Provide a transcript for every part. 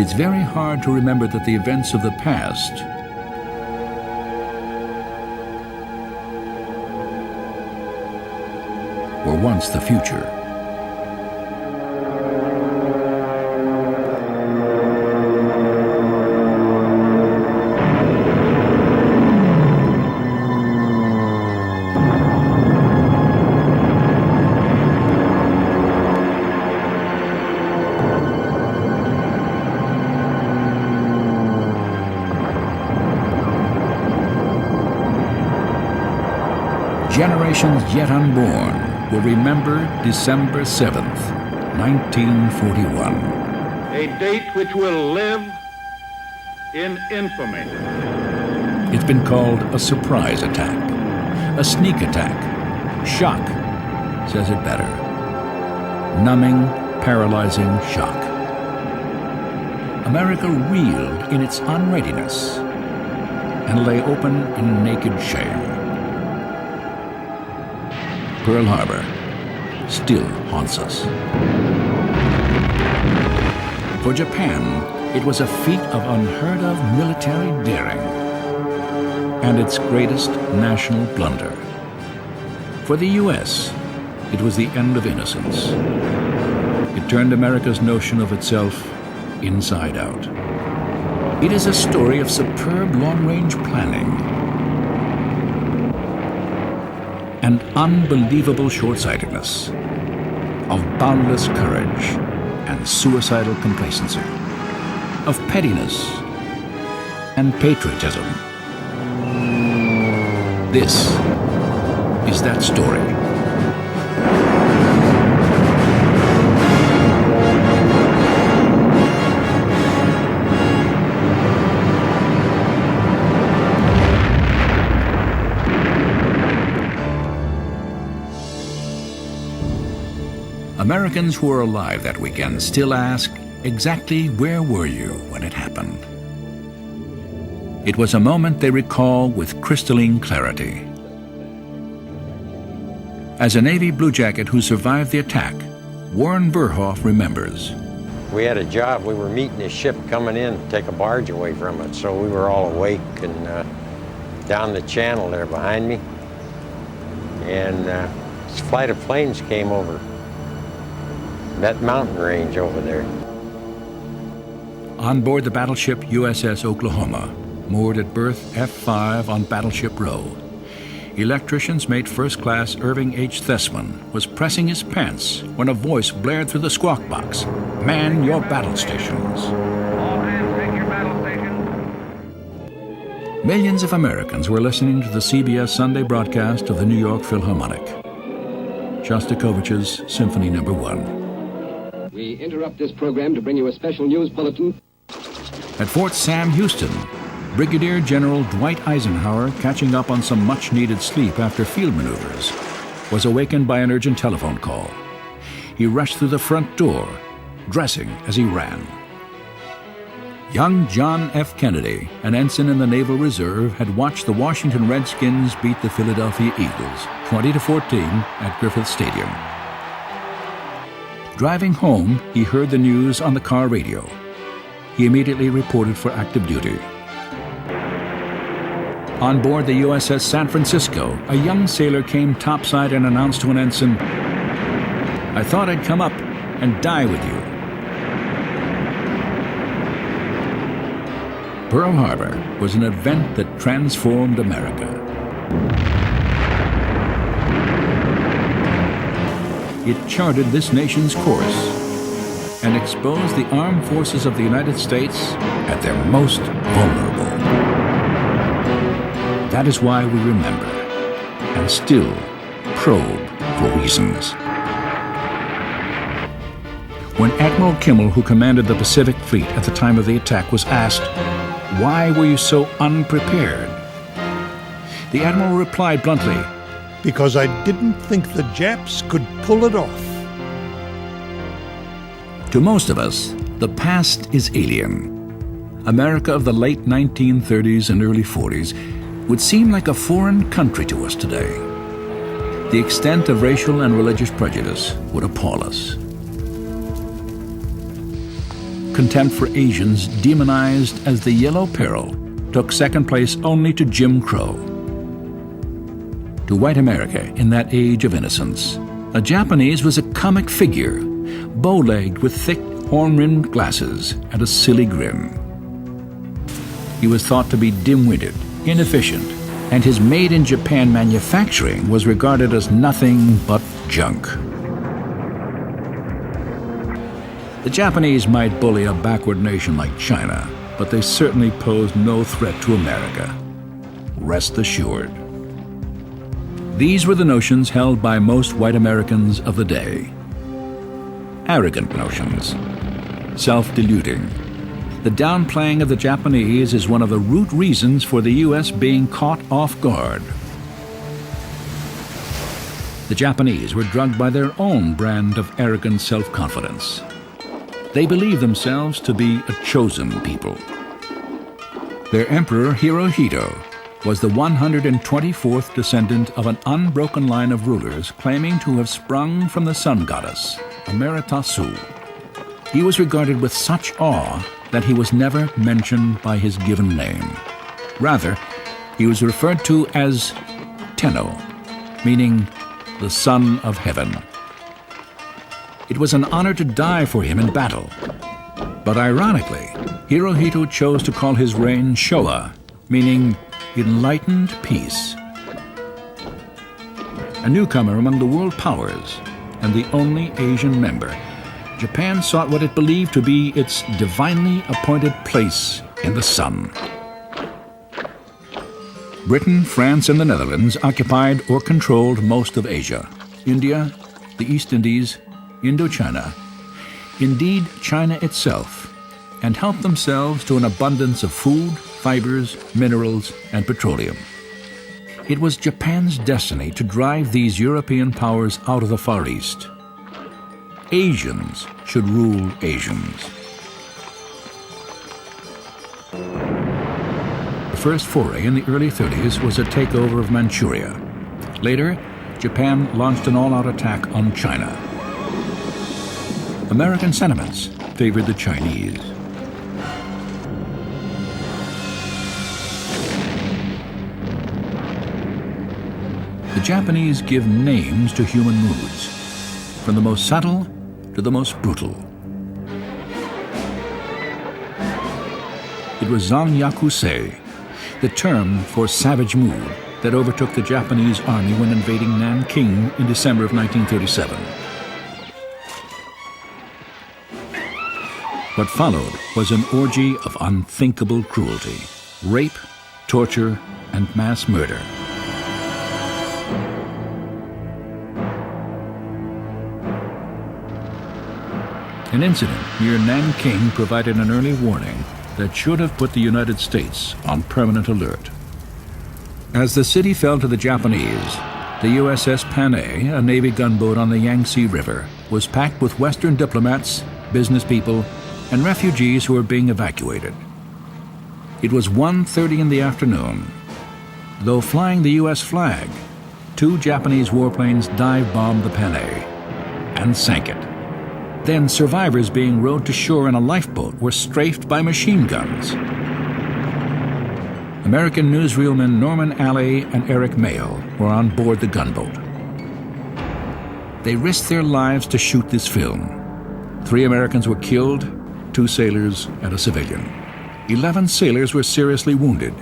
it's very hard to remember that the events of the past were once the future. Generations yet unborn will remember December 7th, 1941. A date which will live in infamy. It's been called a surprise attack, a sneak attack. Shock says it better. Numbing, paralyzing shock. America reeled in its unreadiness and lay open in naked shame. Pearl Harbor still haunts us. For Japan, it was a feat of unheard-of military daring and its greatest national blunder. For the U.S., it was the end of innocence. It turned America's notion of itself inside out. It is a story of superb long-range planning and unbelievable short-sightedness, of boundless courage and suicidal complacency, of pettiness and patriotism. This is that story. Americans who are alive that weekend still ask, exactly where were you when it happened? It was a moment they recall with crystalline clarity. As a Navy Blue Jacket who survived the attack, Warren Burhoff remembers. We had a job. We were meeting a ship coming in to take a barge away from it, so we were all awake and down the channel there behind me. And this flight of planes came over that mountain range over there. On board the battleship USS Oklahoma, moored at berth F5 on Battleship Row, electrician's mate First Class Irving H. Thesman was pressing his pants when a voice blared through the squawk box, "Man your battle stations." All hands take your battle stations. Millions of Americans were listening to the CBS Sunday broadcast of the New York Philharmonic, Shostakovich's Symphony No. 1. We interrupt this program to bring you a special news bulletin. At Fort Sam Houston, Brigadier General Dwight Eisenhower, catching up on some much-needed sleep after field maneuvers, was awakened by an urgent telephone call. He rushed through the front door, dressing as he ran. Young John F. Kennedy, an ensign in the Naval Reserve, had watched the Washington Redskins beat the Philadelphia Eagles 20-14 at Griffith Stadium. Driving home, he heard the news on the car radio. He immediately reported for active duty. On board the USS San Francisco, a young sailor came topside and announced to an ensign, "I thought I'd come up and die with you." Pearl Harbor was an event that transformed America. It charted this nation's course and exposed the armed forces of the United States at their most vulnerable. That is why we remember and still probe for reasons. When Admiral Kimmel, who commanded the Pacific Fleet at the time of the attack, was asked, "Why were you so unprepared?" the Admiral replied bluntly, "Because I didn't think the Japs could pull it off." To most of us, the past is alien. America of the late 1930s and early 40s would seem like a foreign country to us today. The extent of racial and religious prejudice would appall us. contempt for Asians, demonized as the Yellow Peril, took second place only to Jim Crow. To white America in that age of innocence, a Japanese was a comic figure, bow-legged with thick horn-rimmed glasses and a silly grin. He was thought to be dim-witted, inefficient, and his made-in-Japan manufacturing was regarded as nothing but junk. The Japanese might bully a backward nation like China, but they certainly posed no threat to America. Rest assured. These were the notions held by most white Americans of the day. Arrogant notions, self-deluding. The downplaying of the Japanese is one of the root reasons for the U.S. being caught off guard. The Japanese were drugged by their own brand of arrogant self-confidence. They believed themselves to be a chosen people. Their emperor, Hirohito, was the 124th descendant of an unbroken line of rulers claiming to have sprung from the sun goddess, Amaterasu. He was regarded with such awe that he was never mentioned by his given name. Rather, he was referred to as Tenno, meaning the Son of Heaven. It was an honor to die for him in battle. But ironically, Hirohito chose to call his reign Showa, meaning enlightened peace. A newcomer among the world powers and the only Asian member, Japan sought what it believed to be its divinely appointed place in the sun. Britain, France, and the Netherlands occupied or controlled most of Asia, India, the East Indies, Indochina, indeed China itself, and helped themselves to an abundance of food, fibers, minerals, and petroleum. It was Japan's destiny to drive these European powers out of the Far East. Asians should rule Asians. The first foray in the early 30s was a takeover of Manchuria. Later, Japan launched an all-out attack on China. American sentiments favored the Chinese. The Japanese give names to human moods, from the most subtle to the most brutal. It was Zangyakusei, the term for savage mood that overtook the Japanese army when invading Nanking in December of 1937. What followed was an orgy of unthinkable cruelty, rape, torture, and mass murder. An incident near Nanking provided an early warning that should have put the United States on permanent alert. As the city fell to the Japanese, the USS Panay, a Navy gunboat on the Yangtze River, was packed with Western diplomats, business people, and refugees who were being evacuated. It was 1:30 in the afternoon. Though flying the U.S. flag, 2 Japanese warplanes dive-bombed the Panay and sank it. Then survivors being rowed to shore in a lifeboat were strafed by machine guns. American newsreelmen Norman Alley and Eric Mayo were on board the gunboat. They risked their lives to shoot this film. 3 Americans were killed, 2 sailors and a civilian. 11 sailors were seriously wounded.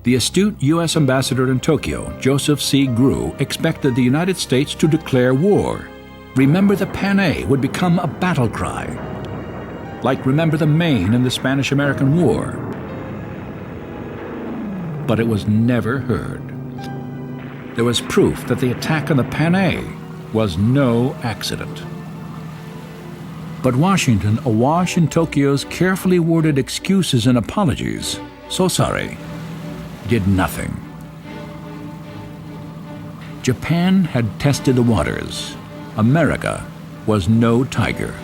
The astute U.S. ambassador in Tokyo, Joseph C. Grew, expected the United States to declare war. Remember the Panay would become a battle cry, like Remember the Maine in the Spanish-American War. But it was never heard. There was proof that the attack on the Panay was no accident. But Washington, awash in Tokyo's carefully worded excuses and apologies, so sorry, did nothing. Japan had tested the waters. America was no tiger,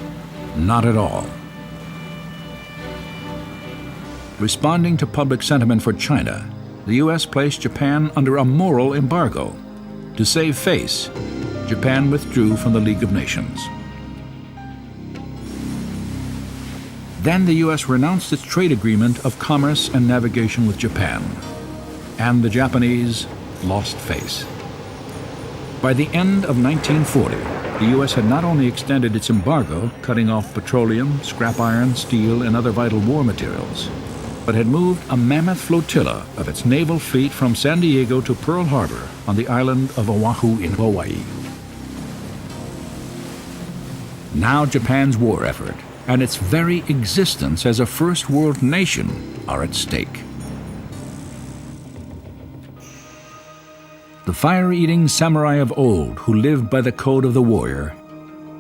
not at all. Responding to public sentiment for China, the U.S. placed Japan under a moral embargo. To save face, Japan withdrew from the League of Nations. Then the U.S. renounced its trade agreement of commerce and navigation with Japan, and the Japanese lost face. By the end of 1940, the U.S. had not only extended its embargo, cutting off petroleum, scrap iron, steel, and other vital war materials, but had moved a mammoth flotilla of its naval fleet from San Diego to Pearl Harbor on the island of Oahu in Hawaii. Now Japan's war effort and its very existence as a first world nation are at stake. The fire-eating samurai of old who lived by the code of the warrior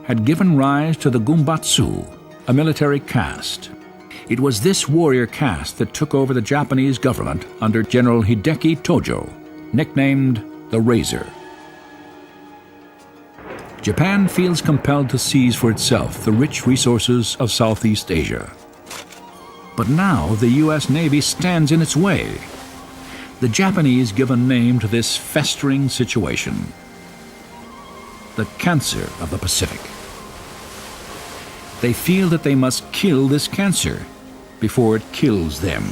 had given rise to the gumbatsu, a military caste. It was this warrior caste that took over the Japanese government under General Hideki Tojo, nicknamed the Razor. Japan feels compelled to seize for itself the rich resources of Southeast Asia. But now the U.S. Navy stands in its way. The Japanese give a name to this festering situation: the cancer of the Pacific. They feel that they must kill this cancer before it kills them.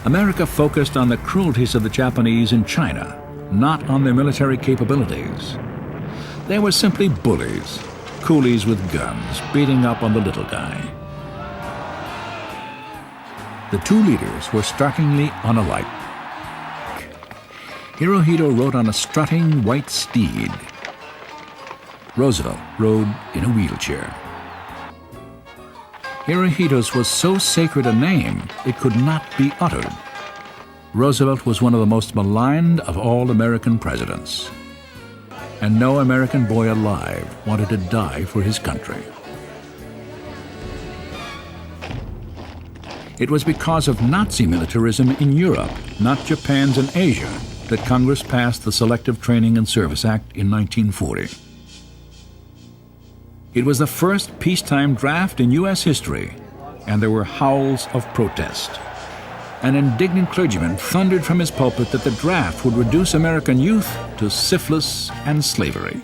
America focused on the cruelties of the Japanese in China, not on their military capabilities. They were simply bullies, coolies with guns, beating up on the little guy. The two leaders were startlingly unalike. Hirohito rode on a strutting white steed. Roosevelt rode in a wheelchair. Hirohito's was so sacred a name it could not be uttered. Roosevelt was one of the most maligned of all American presidents, and no American boy alive wanted to die for his country. It was because of Nazi militarism in Europe, not Japan's in Asia, that Congress passed the Selective Training and Service Act in 1940. It was the first peacetime draft in U.S. history, and there were howls of protest. An indignant clergyman thundered from his pulpit that the draft would reduce American youth to syphilis and slavery.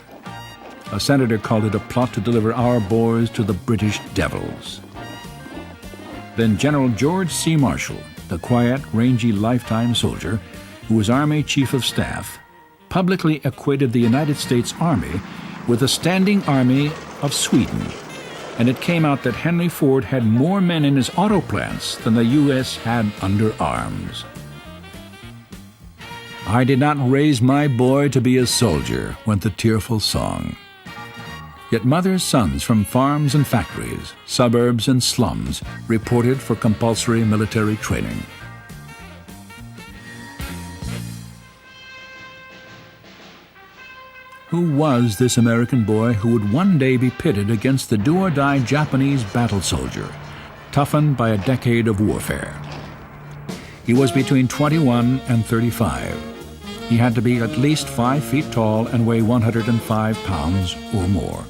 A senator called it a plot to deliver our boys to the British devils. Then General George C. Marshall, the quiet, rangy lifetime soldier who was Army Chief of Staff, publicly equated the United States Army with the Standing Army of Sweden, and it came out that Henry Ford had more men in his auto plants than the U.S. had under arms. "I did not raise my boy to be a soldier," went the tearful song. Yet mothers' sons from farms and factories, suburbs and slums reported for compulsory military training. Who was this American boy who would one day be pitted against the do-or-die Japanese battle soldier, toughened by a decade of warfare? He was between 21 and 35. He had to be at least 5 feet tall and weigh 105 pounds or more.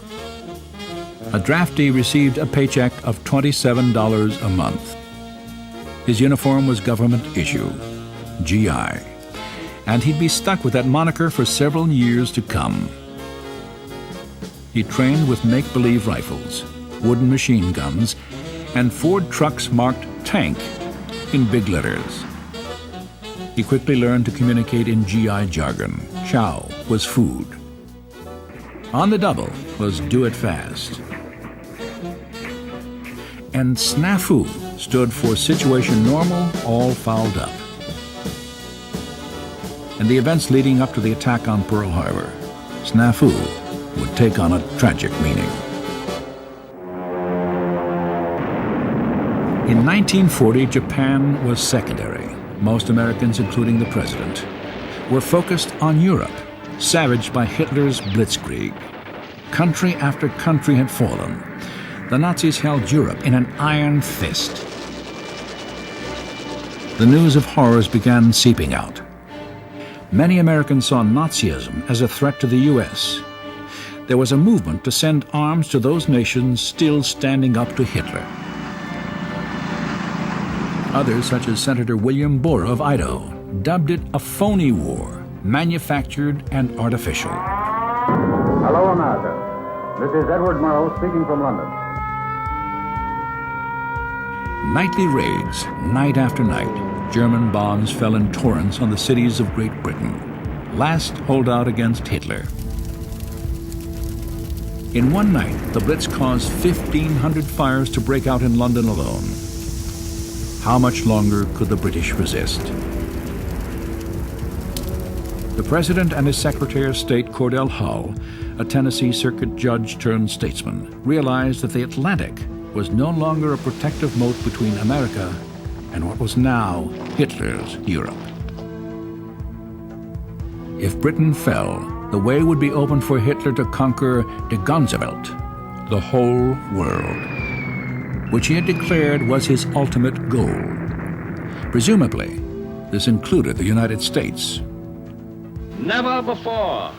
A draftee received a paycheck of $27 a month. His uniform was government issue, GI, and he'd be stuck with that moniker for several years to come. He trained with make-believe rifles, wooden machine guns, and Ford trucks marked tank in big letters. He quickly learned to communicate in GI jargon. Chow was food. On the double was do it fast. And snafu stood for situation normal, all fouled up. In the events leading up to the attack on Pearl Harbor, snafu would take on a tragic meaning. In 1940, Japan was secondary. Most Americans, including the president, were focused on Europe, savaged by Hitler's blitzkrieg. Country after country had fallen. The Nazis held Europe in an iron fist. The news of horrors began seeping out. Many Americans saw Nazism as a threat to the U.S. There was a movement to send arms to those nations still standing up to Hitler. Others, such as Senator William Borah of Idaho, dubbed it a phony war, manufactured and artificial. Hello, America. This is Edward Murrow speaking from London. Nightly raids, night after night, German bombs fell in torrents on the cities of Great Britain, last holdout against Hitler. In one night, the Blitz caused 1,500 fires to break out in London alone. How much longer could the British resist? The President and his Secretary of State, Cordell Hull, a Tennessee circuit judge turned statesman, realized that the Atlantic was no longer a protective moat between America and what was now Hitler's Europe. If Britain fell, the way would be open for Hitler to conquer the ganze Welt, the whole world, which he had declared was his ultimate goal. Presumably, this included the United States. Never before,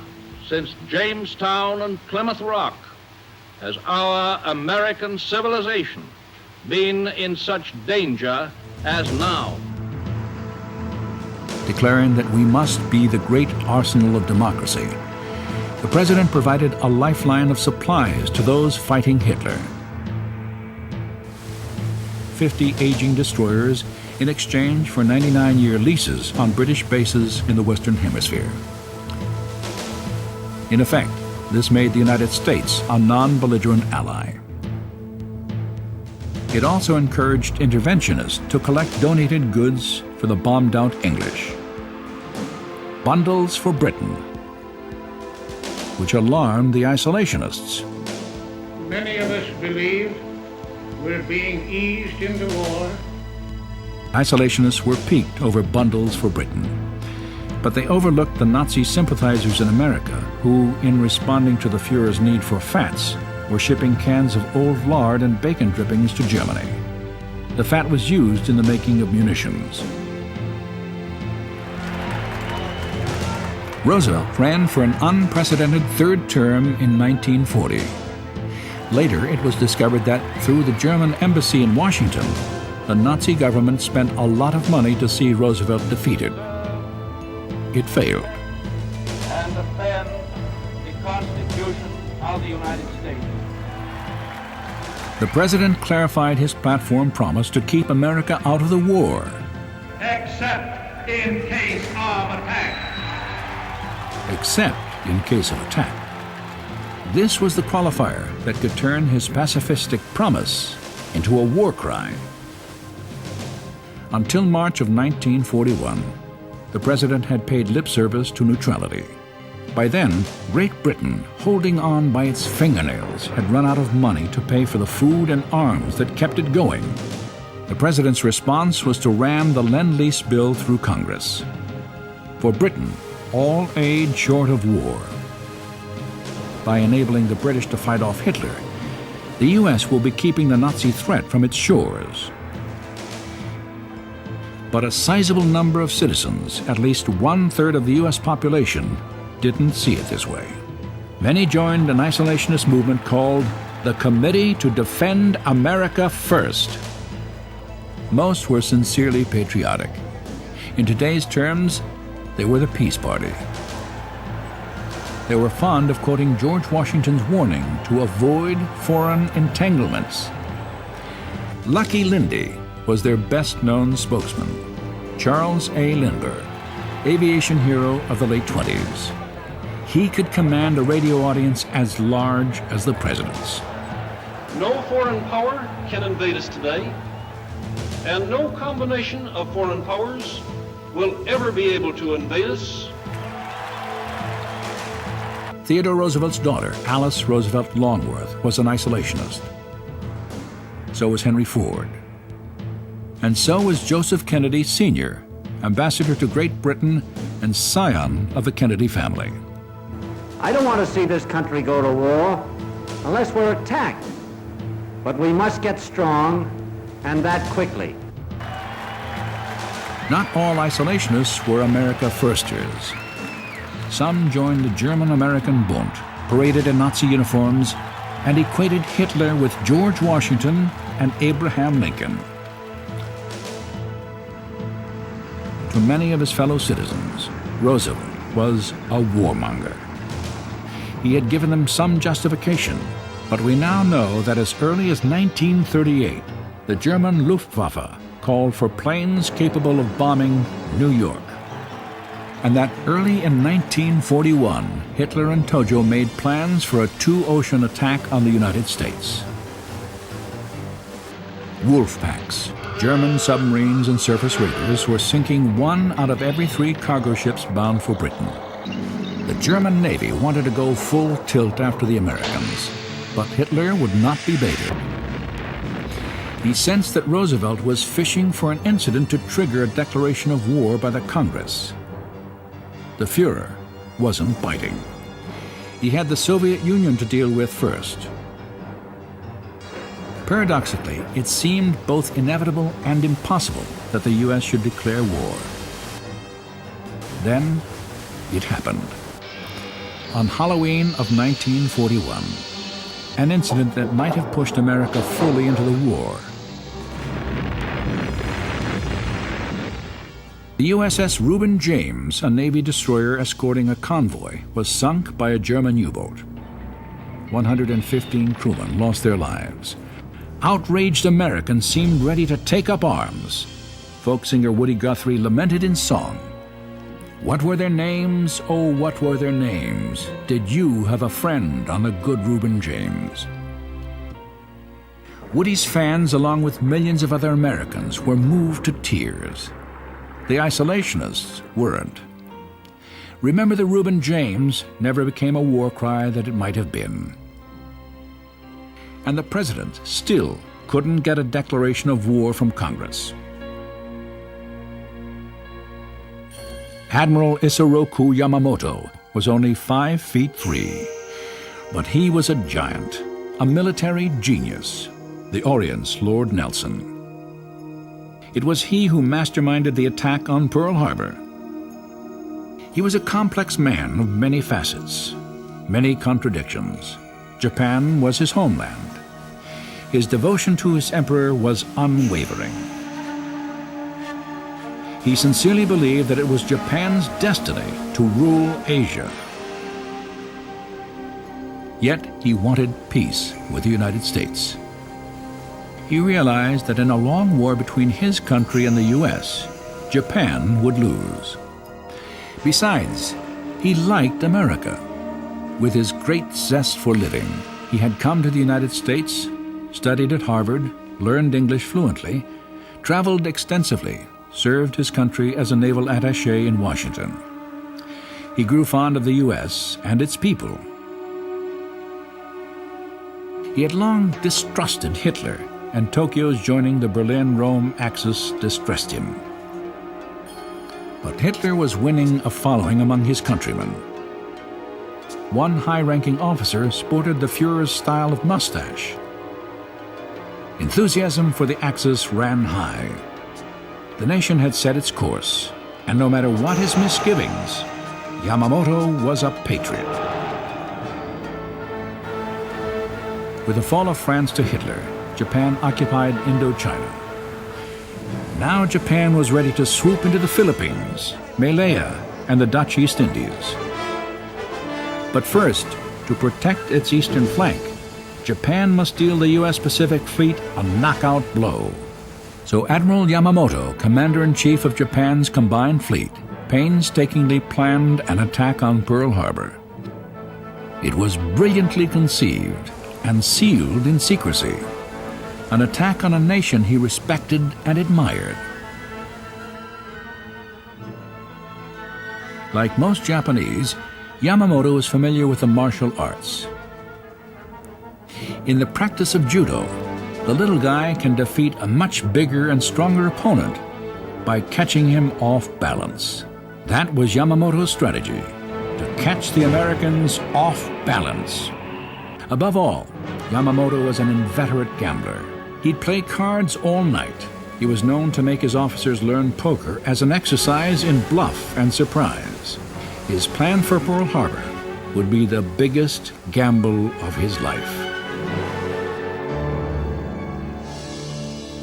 since Jamestown and Plymouth Rock, has our American civilization been in such danger as now. Declaring that we must be the great arsenal of democracy, the President provided a lifeline of supplies to those fighting Hitler. 50 aging destroyers in exchange for 99-year leases on British bases in the Western Hemisphere. In effect, this made the United States a non-belligerent ally. It also encouraged interventionists to collect donated goods for the bombed-out English. Bundles for Britain, which alarmed the isolationists. Many of us believe we're being eased into war. Isolationists were piqued over bundles for Britain, but they overlooked the Nazi sympathizers in America who, in responding to the Fuhrer's need for fats, were shipping cans of old lard and bacon drippings to Germany. The fat was used in the making of munitions. Roosevelt ran for an unprecedented third term in 1940. Later, it was discovered that through the German embassy in Washington, the Nazi government spent a lot of money to see Roosevelt defeated. It failed. And defend the Constitution of the United States. The President clarified his platform promise to keep America out of the war. Except in case of attack. Except in case of attack. This was the qualifier that could turn his pacifistic promise into a war crime. Until March of 1941, the President had paid lip service to neutrality. By then, Great Britain, holding on by its fingernails, had run out of money to pay for the food and arms that kept it going. The President's response was to ram the Lend-Lease bill through Congress. For Britain, all aid short of war. By enabling the British to fight off Hitler, the U.S. will be keeping the Nazi threat from its shores. But a sizable number of citizens, at least 1/3 of the U.S. population, didn't see it this way. Many joined an isolationist movement called the Committee to Defend America First. Most were sincerely patriotic. In today's terms, they were the Peace Party. They were fond of quoting George Washington's warning to avoid foreign entanglements. Lucky Lindy was their best-known spokesman, Charles A. Lindbergh, aviation hero of the late 20s. He could command a radio audience as large as the President's. No foreign power can invade us today, and no combination of foreign powers will ever be able to invade us. Theodore Roosevelt's daughter, Alice Roosevelt Longworth, was an isolationist. So was Henry Ford. And so was Joseph Kennedy Sr., ambassador to Great Britain and scion of the Kennedy family. I don't want to see this country go to war unless we're attacked. But we must get strong, and that quickly. Not all isolationists were America firsters. Some joined the German-American Bund, paraded in Nazi uniforms, and equated Hitler with George Washington and Abraham Lincoln. To many of his fellow citizens, Roosevelt was a warmonger. he had given them some justification, but we now know that as early as 1938, the German Luftwaffe called for planes capable of bombing New York, and that early in 1941, Hitler and Tojo made plans for a two-ocean attack on the United States. Wolf packs, German submarines and surface raiders, were sinking 1 out of every 3 cargo ships bound for Britain. The German Navy wanted to go full tilt after the Americans, but Hitler would not be baited. He sensed that Roosevelt was fishing for an incident to trigger a declaration of war by the Congress. The Führer wasn't biting. He had the Soviet Union to deal with first. Paradoxically, it seemed both inevitable and impossible that the U.S. should declare war. Then it happened. On Halloween of 1941, an incident that might have pushed America fully into the war. The USS Reuben James, a Navy destroyer escorting a convoy, was sunk by a German U-boat. 115 crewmen lost their lives. Outraged Americans seemed ready to take up arms. Folk singer Woody Guthrie lamented in song, "What were their names? Oh, what were their names? Did you have a friend on the good Reuben James?" Woody's fans, along with millions of other Americans, were moved to tears. The isolationists weren't. Remember the Reuben James never became a war cry that it might have been. And the president still couldn't get a declaration of war from Congress. Admiral Isoroku Yamamoto was only 5 feet 3, but he was a giant, a military genius, the Orient's Lord Nelson. It was he who masterminded the attack on Pearl Harbor. He was a complex man of many facets, many contradictions. Japan was his homeland. His devotion to his emperor was unwavering. He sincerely believed that it was Japan's destiny to rule Asia. Yet he wanted peace with the United States. He realized that in a long war between his country and the U.S., Japan would lose. Besides, he liked America. With his great zest for living, he had come to the United States, studied at Harvard, learned English fluently, traveled extensively, served his country as a naval attaché in Washington. He grew fond of the U.S. and its people. He had long distrusted Hitler, and Tokyo's joining the Berlin-Rome axis distressed him. But Hitler was winning a following among his countrymen. One high-ranking officer sported the Führer's style of mustache. Enthusiasm for the Axis ran high. The nation had set its course, and no matter what his misgivings, Yamamoto was a patriot. With the fall of France to Hitler, Japan occupied Indochina. Now Japan was ready to swoop into the Philippines, Malaya, and the Dutch East Indies. But first, to protect its eastern flank, Japan must deal the U.S. Pacific Fleet a knockout blow. So Admiral Yamamoto, Commander-in-Chief of Japan's combined fleet, painstakingly planned an attack on Pearl Harbor. It was brilliantly conceived and sealed in secrecy. An attack on a nation he respected and admired. Like most Japanese, Yamamoto was familiar with the martial arts. In the practice of judo, the little guy can defeat a much bigger and stronger opponent by catching him off balance. That was Yamamoto's strategy, to catch the Americans off balance. Above all, Yamamoto was an inveterate gambler. He'd play cards all night. He was known to make his officers learn poker as an exercise in bluff and surprise. His plan for Pearl Harbor would be the biggest gamble of his life.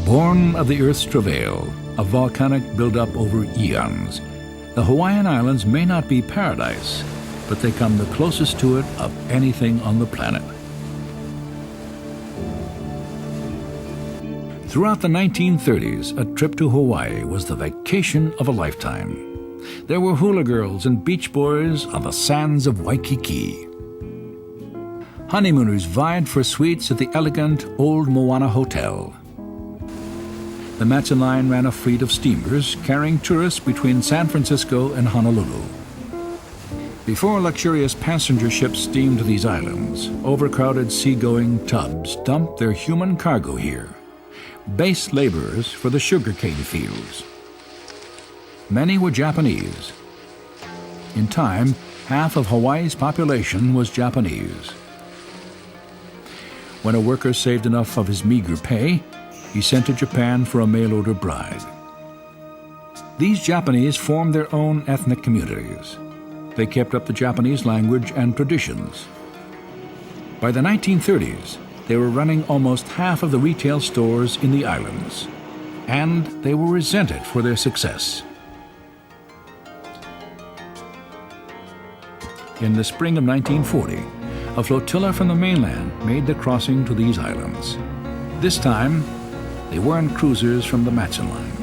Born of the Earth's travail, a volcanic buildup over eons, the Hawaiian Islands may not be paradise, but they come the closest to it of anything on the planet. Throughout the 1930s, a trip to Hawaii was the vacation of a lifetime. There were hula girls and beach boys on the sands of Waikiki. Honeymooners vied for suites at the elegant Old Moana Hotel. The Matson Line ran a fleet of steamers carrying tourists between San Francisco and Honolulu. Before luxurious passenger ships steamed to these islands, overcrowded seagoing tubs dumped their human cargo here, base laborers for the sugarcane fields. Many were Japanese. In time, half of Hawaii's population was Japanese. When a worker saved enough of his meager pay, he sent to Japan for a mail-order bride. These Japanese formed their own ethnic communities. They kept up the Japanese language and traditions. By the 1930s, they were running almost half of the retail stores in the islands, and they were resented for their success. In the spring of 1940, a flotilla from the mainland made the crossing to these islands. This time, they weren't cruisers from the Matson Line.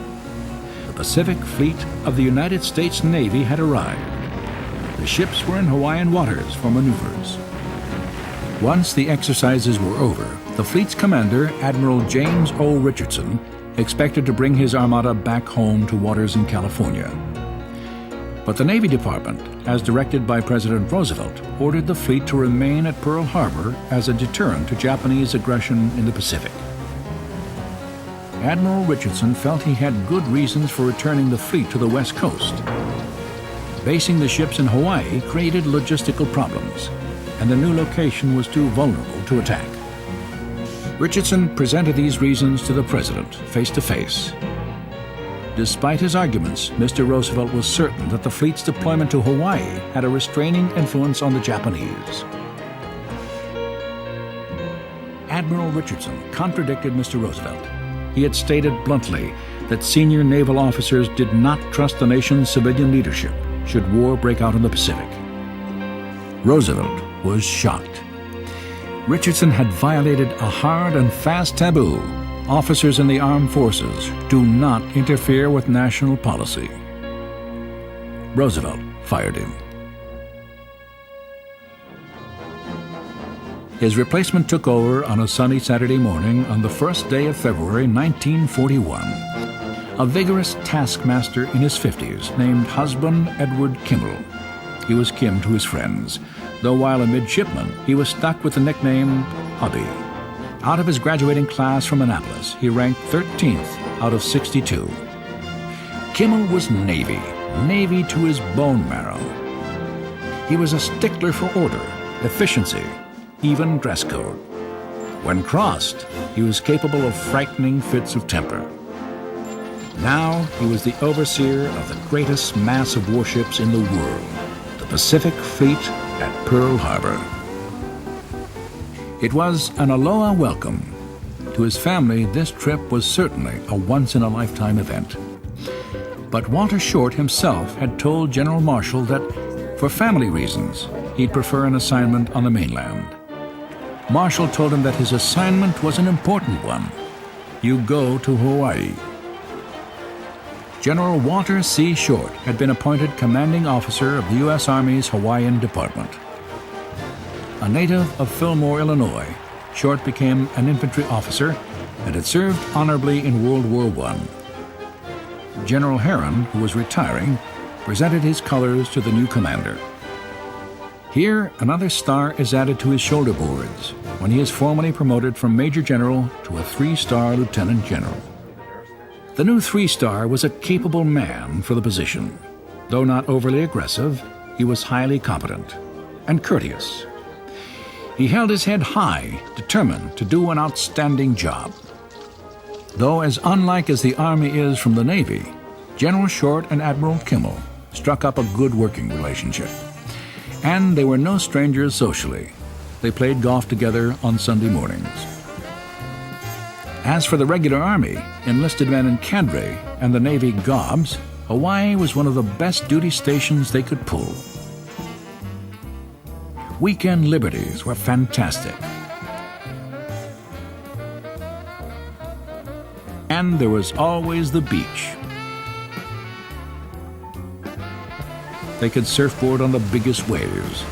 The Pacific Fleet of the United States Navy had arrived. The ships were in Hawaiian waters for maneuvers. Once the exercises were over, the fleet's commander, Admiral James O. Richardson, expected to bring his armada back home to waters in California. But the Navy Department, as directed by President Roosevelt, ordered the fleet to remain at Pearl Harbor as a deterrent to Japanese aggression in the Pacific. Admiral Richardson felt he had good reasons for returning the fleet to the West Coast. Basing the ships in Hawaii created logistical problems, and the new location was too vulnerable to attack. Richardson presented these reasons to the President face to face. Despite his arguments, Mr. Roosevelt was certain that the fleet's deployment to Hawaii had a restraining influence on the Japanese. Admiral Richardson contradicted Mr. Roosevelt. He had stated bluntly that senior naval officers did not trust the nation's civilian leadership should war break out in the Pacific. Roosevelt was shocked. Richardson had violated a hard and fast taboo. Officers in the armed forces do not interfere with national policy. Roosevelt fired him. His replacement took over on a sunny Saturday morning on the first day of February 1941. A vigorous taskmaster in his 50s named Husband Edward Kimmel. He was Kim to his friends, though while a midshipman, he was stuck with the nickname Hubby. Out of his graduating class from Annapolis, he ranked 13th out of 62. Kimmel was Navy to his bone marrow. He was a stickler for order, efficiency, even dress code. When crossed, he was capable of frightening fits of temper. Now he was the overseer of the greatest mass of warships in the world, the Pacific Fleet at Pearl Harbor. It was an aloha welcome. To his family, this trip was certainly a once-in-a-lifetime event. But Walter Short himself had told General Marshall that, for family reasons, he'd prefer an assignment on the mainland. Marshall told him that his assignment was an important one. You go to Hawaii. General Walter C. Short had been appointed commanding officer of the U.S. Army's Hawaiian Department. A native of Fillmore, Illinois, Short became an infantry officer and had served honorably in World War I. General Herron, who was retiring, presented his colors to the new commander. Here, another star is added to his shoulder boards when he is formally promoted from Major General to a 3-star Lieutenant General. The new 3-star was a capable man for the position. Though not overly aggressive, he was highly competent and courteous. He held his head high, determined to do an outstanding job. Though as unlike as the Army is from the Navy, General Short and Admiral Kimmel struck up a good working relationship. And they were no strangers socially. They played golf together on Sunday mornings. As for the regular Army, enlisted men in cadre, and the Navy gobs, Hawaii was one of the best duty stations they could pull. Weekend liberties were fantastic. And there was always the beach. They could surfboard on the biggest waves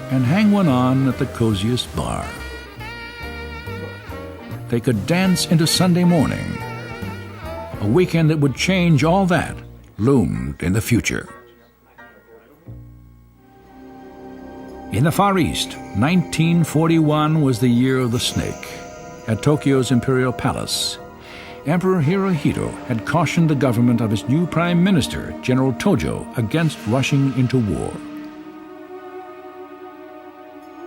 and hang one on at the coziest bar. They could dance into Sunday morning. A weekend that would change all that loomed in the future. In the Far East, 1941 was the year of the snake. At Tokyo's Imperial Palace, Emperor Hirohito had cautioned the government of his new prime minister, General Tojo, against rushing into war.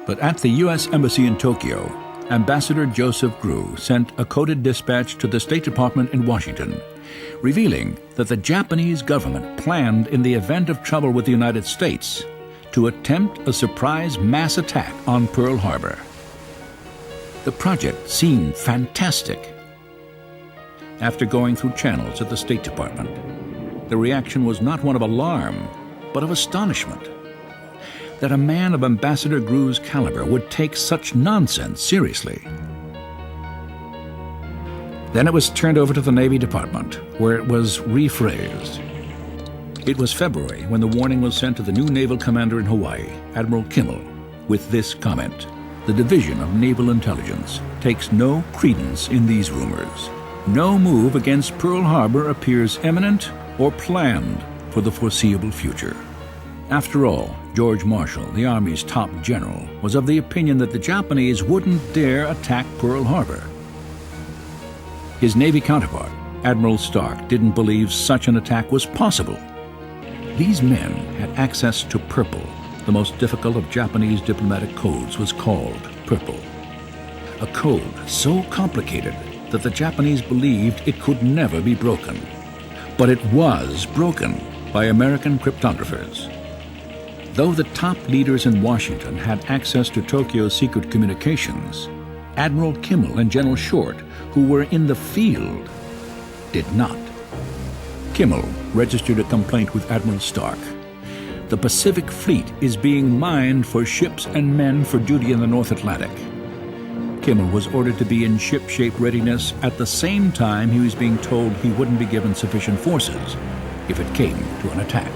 But at the U.S. Embassy in Tokyo, Ambassador Joseph Grew sent a coded dispatch to the State Department in Washington, revealing that the Japanese government planned, in the event of trouble with the United States, to attempt a surprise mass attack on Pearl Harbor. The project seemed fantastic. After going through channels at the State Department, the reaction was not one of alarm, but of astonishment. That a man of Ambassador Grew's caliber would take such nonsense seriously. Then it was turned over to the Navy Department, where it was rephrased. It was February when the warning was sent to the new naval commander in Hawaii, Admiral Kimmel, with this comment: "The Division of Naval Intelligence takes no credence in these rumors. No move against Pearl Harbor appears imminent or planned for the foreseeable future." After all, George Marshall, the Army's top general, was of the opinion that the Japanese wouldn't dare attack Pearl Harbor. His Navy counterpart, Admiral Stark, didn't believe such an attack was possible. These men had access to purple. The most difficult of Japanese diplomatic codes was called purple. A code so complicated that the Japanese believed it could never be broken. But it was broken by American cryptographers. Though the top leaders in Washington had access to Tokyo's secret communications, Admiral Kimmel and General Short, who were in the field, did not. Kimmel registered a complaint with Admiral Stark. The Pacific Fleet is being mined for ships and men for duty in the North Atlantic. Kimmel was ordered to be in ship-shape readiness at the same time he was being told he wouldn't be given sufficient forces if it came to an attack.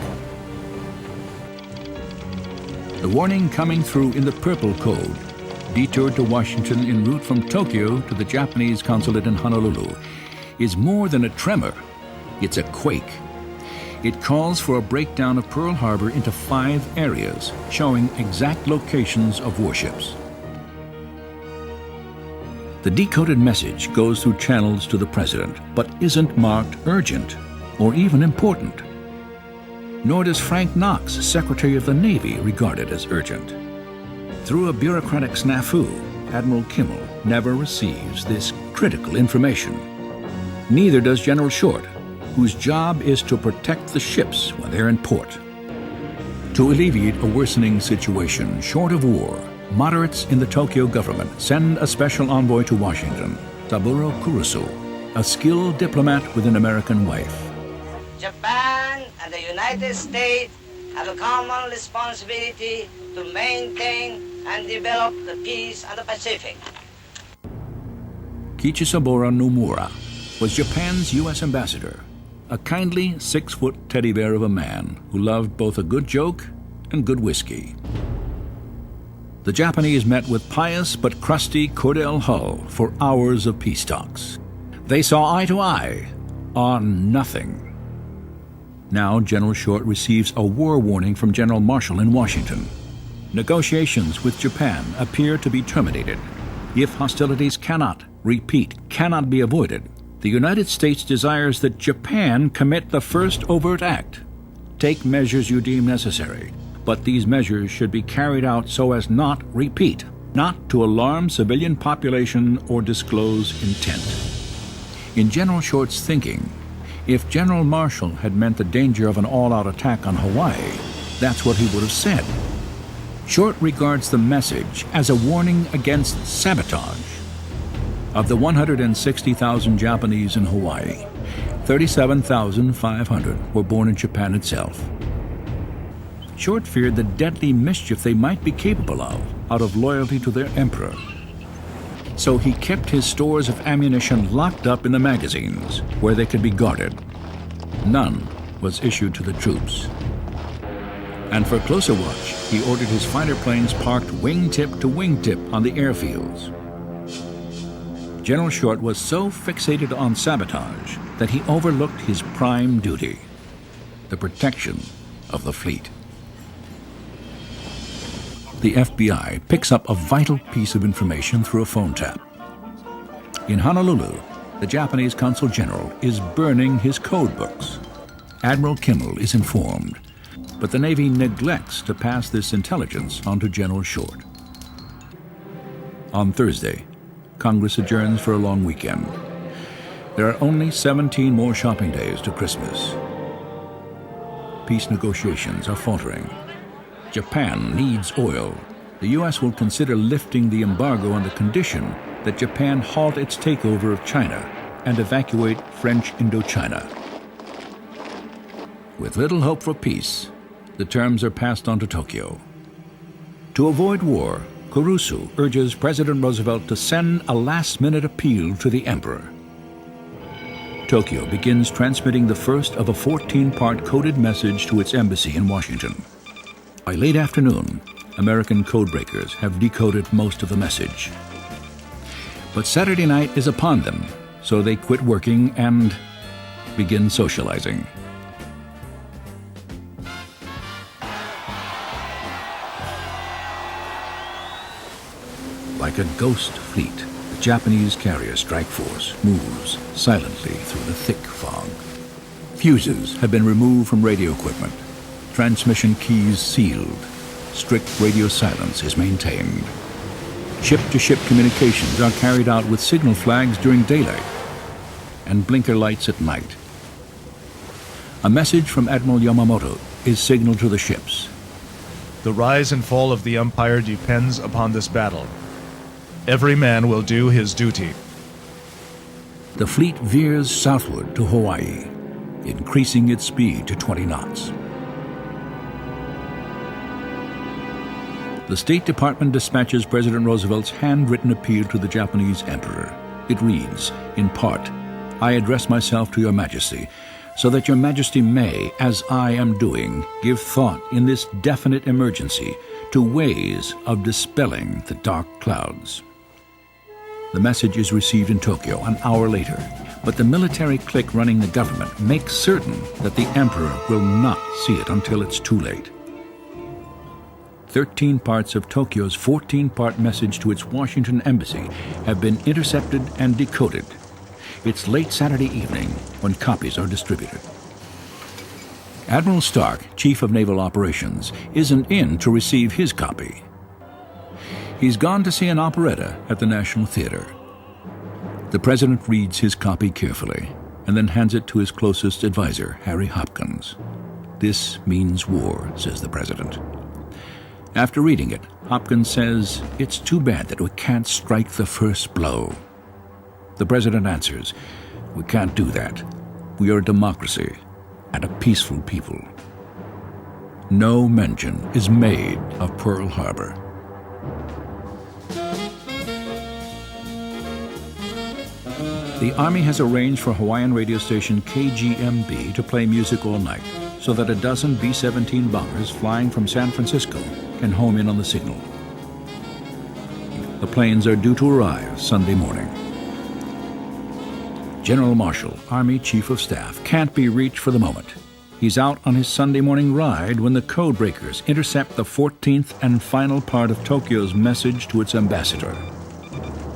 The warning coming through in the Purple Code detoured to Washington en route from Tokyo to the Japanese consulate in Honolulu is more than a tremor. It's a quake. It calls for a breakdown of Pearl Harbor into 5 areas, showing exact locations of warships. The decoded message goes through channels to the president, but isn't marked urgent or even important. Nor does Frank Knox, Secretary of the Navy, regard it as urgent. Through a bureaucratic snafu, Admiral Kimmel never receives this critical information. Neither does General Short, whose job is to protect the ships when they're in port. To alleviate a worsening situation short of war, moderates in the Tokyo government send a special envoy to Washington, Taburo Kurusu, a skilled diplomat with an American wife. Japan and the United States have a common responsibility to maintain and develop the peace of the Pacific. Kichisaburo Nomura was Japan's U.S. ambassador, a kindly 6-foot teddy bear of a man who loved both a good joke and good whiskey. The Japanese met with pious but crusty Cordell Hull for hours of peace talks. They saw eye to eye on nothing. Now General Short receives a war warning from General Marshall in Washington. Negotiations with Japan appear to be terminated. If hostilities cannot be avoided, the United States desires that Japan commit the first overt act. Take measures you deem necessary, but these measures should be carried out so as not to alarm civilian population or disclose intent. In General Short's thinking, if General Marshall had meant the danger of an all-out attack on Hawaii, that's what he would have said. Short regards the message as a warning against sabotage. Of the 160,000 Japanese in Hawaii, 37,500 were born in Japan itself. Short feared the deadly mischief they might be capable of out of loyalty to their emperor. So he kept his stores of ammunition locked up in the magazines, where they could be guarded. None was issued to the troops. And for closer watch, he ordered his fighter planes parked wingtip to wingtip on the airfields. General Short was so fixated on sabotage that he overlooked his prime duty, the protection of the fleet. The FBI picks up a vital piece of information through a phone tap. In Honolulu, the Japanese consul general is burning his code books. Admiral Kimmel is informed, but the Navy neglects to pass this intelligence on to General Short. On Thursday, Congress adjourns for a long weekend. There are only 17 more shopping days to Christmas. Peace negotiations are faltering. Japan needs oil. The U.S. will consider lifting the embargo on the condition that Japan halt its takeover of China and evacuate French Indochina. With little hope for peace, the terms are passed on to Tokyo. To avoid war, Kurusu urges President Roosevelt to send a last-minute appeal to the emperor. Tokyo begins transmitting the first of a 14-part coded message to its embassy in Washington. By late afternoon, American codebreakers have decoded most of the message. But Saturday night is upon them, so they quit working and begin socializing. Like a ghost fleet, the Japanese carrier strike force moves silently through the thick fog. Fuses have been removed from radio equipment. Transmission keys sealed. Strict radio silence is maintained. Ship-to-ship communications are carried out with signal flags during daylight and blinker lights at night. A message from Admiral Yamamoto is signaled to the ships. The rise and fall of the Empire depends upon this battle. Every man will do his duty. The fleet veers southward to Hawaii, increasing its speed to 20 knots. The State Department dispatches President Roosevelt's handwritten appeal to the Japanese emperor. It reads, in part, "I address myself to your majesty, so that your majesty may, as I am doing, give thought in this definite emergency to ways of dispelling the dark clouds." The message is received in Tokyo an hour later, but the military clique running the government makes certain that the emperor will not see it until it's too late. 13 parts of Tokyo's 14-part message to its Washington embassy have been intercepted and decoded. It's late Saturday evening when copies are distributed. Admiral Stark, Chief of Naval Operations, isn't in to receive his copy. He's gone to see an operetta at the National Theater. The President reads his copy carefully and then hands it to his closest advisor, Harry Hopkins. "This means war," says the President. After reading it, Hopkins says, "It's too bad that we can't strike the first blow." The President answers, "We can't do that. We are a democracy and a peaceful people." No mention is made of Pearl Harbor. The Army has arranged for Hawaiian radio station KGMB to play music all night, so that a dozen B-17 bombers flying from San Francisco can home in on the signal. The planes are due to arrive Sunday morning. General Marshall, Army Chief of Staff, can't be reached for the moment. He's out on his Sunday morning ride when the codebreakers intercept the 14th and final part of Tokyo's message to its ambassador.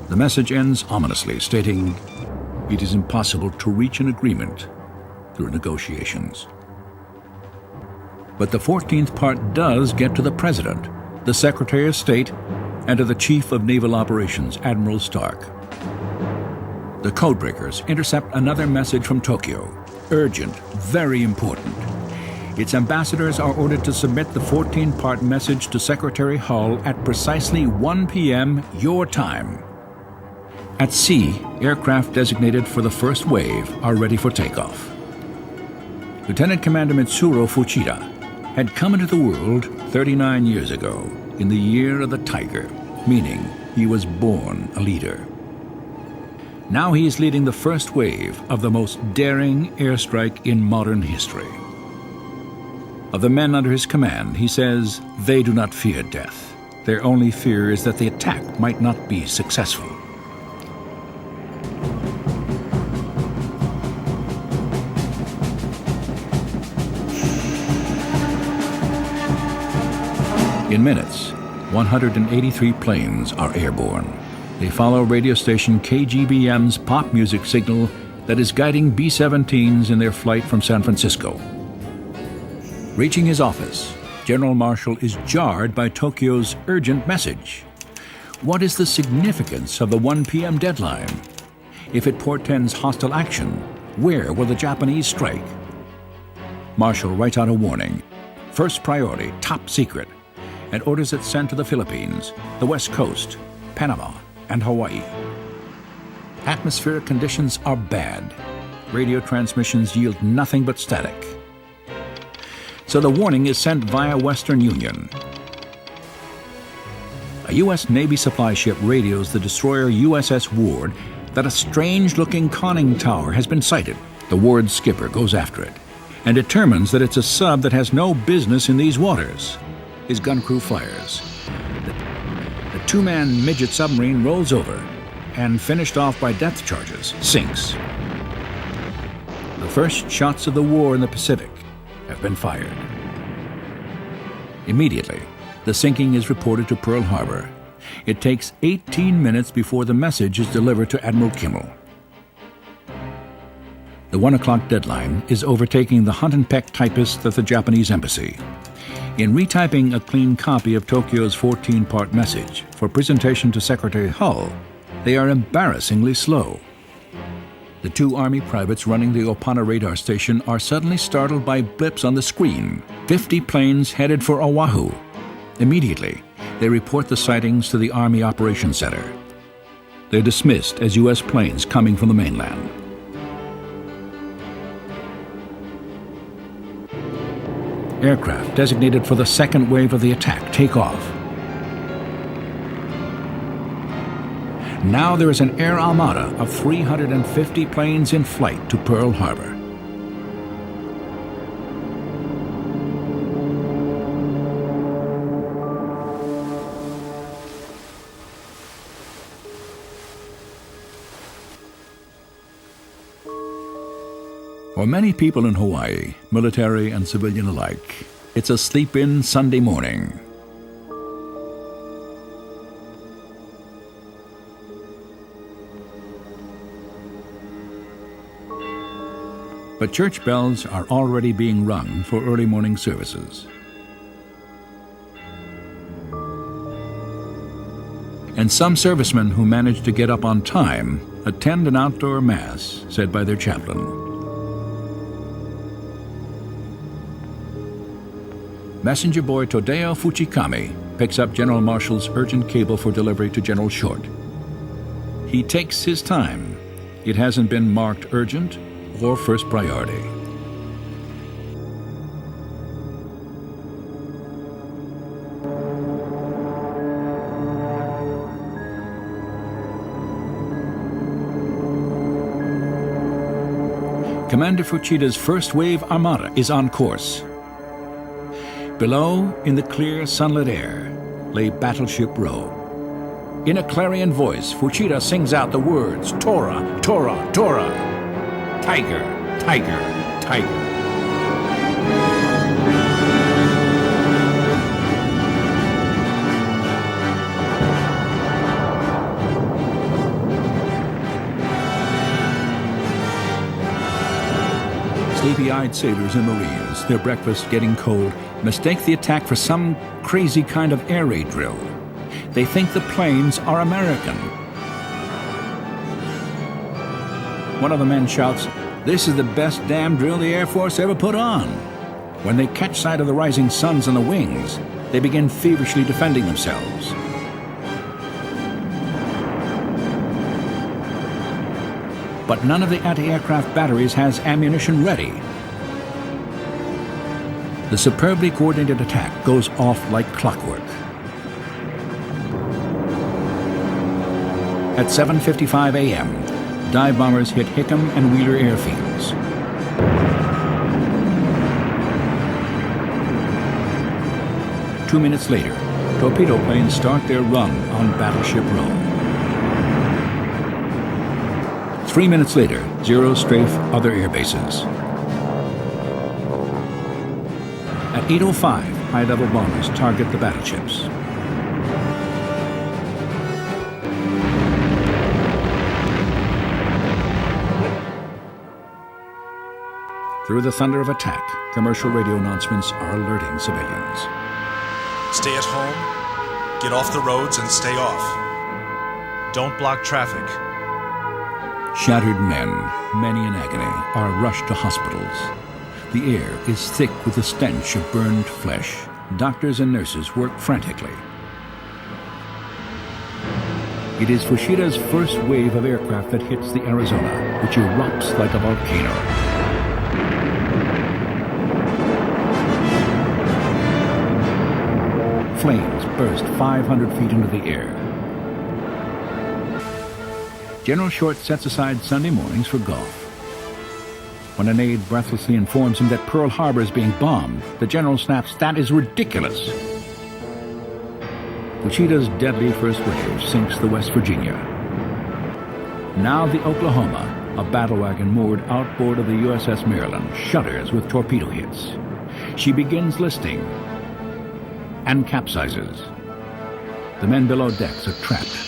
The message ends ominously, stating, "It is impossible to reach an agreement through negotiations." But the 14th part does get to the President, the Secretary of State, and to the Chief of Naval Operations, Admiral Stark. The codebreakers intercept another message from Tokyo. Urgent, very important. Its ambassadors are ordered to submit the 14-part message to Secretary Hull at precisely 1 p.m. your time. At sea, aircraft designated for the first wave are ready for takeoff. Lieutenant Commander Mitsuro Fuchida had come into the world 39 years ago, in the year of the tiger, meaning he was born a leader. Now he is leading the first wave of the most daring airstrike in modern history. Of the men under his command, he says, they do not fear death. Their only fear is that the attack might not be successful. In minutes, 183 planes are airborne. They follow radio station KGBM's pop music signal that is guiding B-17s in their flight from San Francisco. Reaching his office, General Marshall is jarred by Tokyo's urgent message. What is the significance of the 1 p.m. deadline? If it portends hostile action, where will the Japanese strike? Marshall writes out a warning. First priority, top secret, and orders it sent to the Philippines, the West Coast, Panama, and Hawaii. Atmospheric conditions are bad. Radio transmissions yield nothing but static. So the warning is sent via Western Union. A U.S. Navy supply ship radios the destroyer USS Ward that a strange-looking conning tower has been sighted. The Ward's skipper goes after it and determines that it's a sub that has no business in these waters. His gun crew fires. The two-man midget submarine rolls over and, finished off by depth charges, sinks. The first shots of the war in the Pacific have been fired. Immediately, the sinking is reported to Pearl Harbor. It takes 18 minutes before the message is delivered to Admiral Kimmel. The 1 o'clock deadline is overtaking the hunt and peck typists at the Japanese embassy. In retyping a clean copy of Tokyo's 14-part message for presentation to Secretary Hull, they are embarrassingly slow. The two Army privates running the Opana radar station are suddenly startled by blips on the screen. 50 planes headed for Oahu. Immediately, they report the sightings to the Army Operations Center. They're dismissed as U.S. planes coming from the mainland. Aircraft designated for the second wave of the attack take off. Now there is an air armada of 350 planes in flight to Pearl Harbor. For many people in Hawaii, military and civilian alike, it's a sleep-in Sunday morning. But church bells are already being rung for early morning services. And some servicemen who manage to get up on time attend an outdoor mass said by their chaplain. Messenger boy Todeo Fuchikami picks up General Marshall's urgent cable for delivery to General Short. He takes his time. It hasn't been marked urgent or first priority. Commander Fuchida's first wave armada is on course. Below, in the clear, sunlit air, lay Battleship Row. In a clarion voice, Fuchida sings out the words, Tora, Tora, Tora. Tiger, tiger, tiger. Sleepy-eyed sailors and Marines, their breakfast getting cold, mistake the attack for some crazy kind of air raid drill. They think the planes are American. One of the men shouts, "This is the best damn drill the Air Force ever put on." When they catch sight of the rising suns on the wings, they begin feverishly defending themselves. But none of the anti-aircraft batteries has ammunition ready. The superbly coordinated attack goes off like clockwork. At 7:55 a.m., dive bombers hit Hickam and Wheeler airfields. Two minutes later, torpedo planes start their run on Battleship Row. 3 minutes later, zeros strafe other air bases. At 8:05, high-level bombers target the battleships. Through the thunder of attack, commercial radio announcements are alerting civilians. Stay at home, get off the roads and stay off. Don't block traffic. Shattered men, many in agony, are rushed to hospitals. The air is thick with the stench of burned flesh. Doctors and nurses work frantically. It is Fushida's first wave of aircraft that hits the Arizona, which erupts like a volcano. Flames burst 500 feet into the air. General Short sets aside Sunday mornings for golf. When an aide breathlessly informs him that Pearl Harbor is being bombed, the general snaps, "That is ridiculous." Fushida's deadly first wave sinks the West Virginia. Now the Oklahoma, a battle wagon moored outboard of the USS Maryland, shudders with torpedo hits. She begins listing and capsizes. The men below decks are trapped.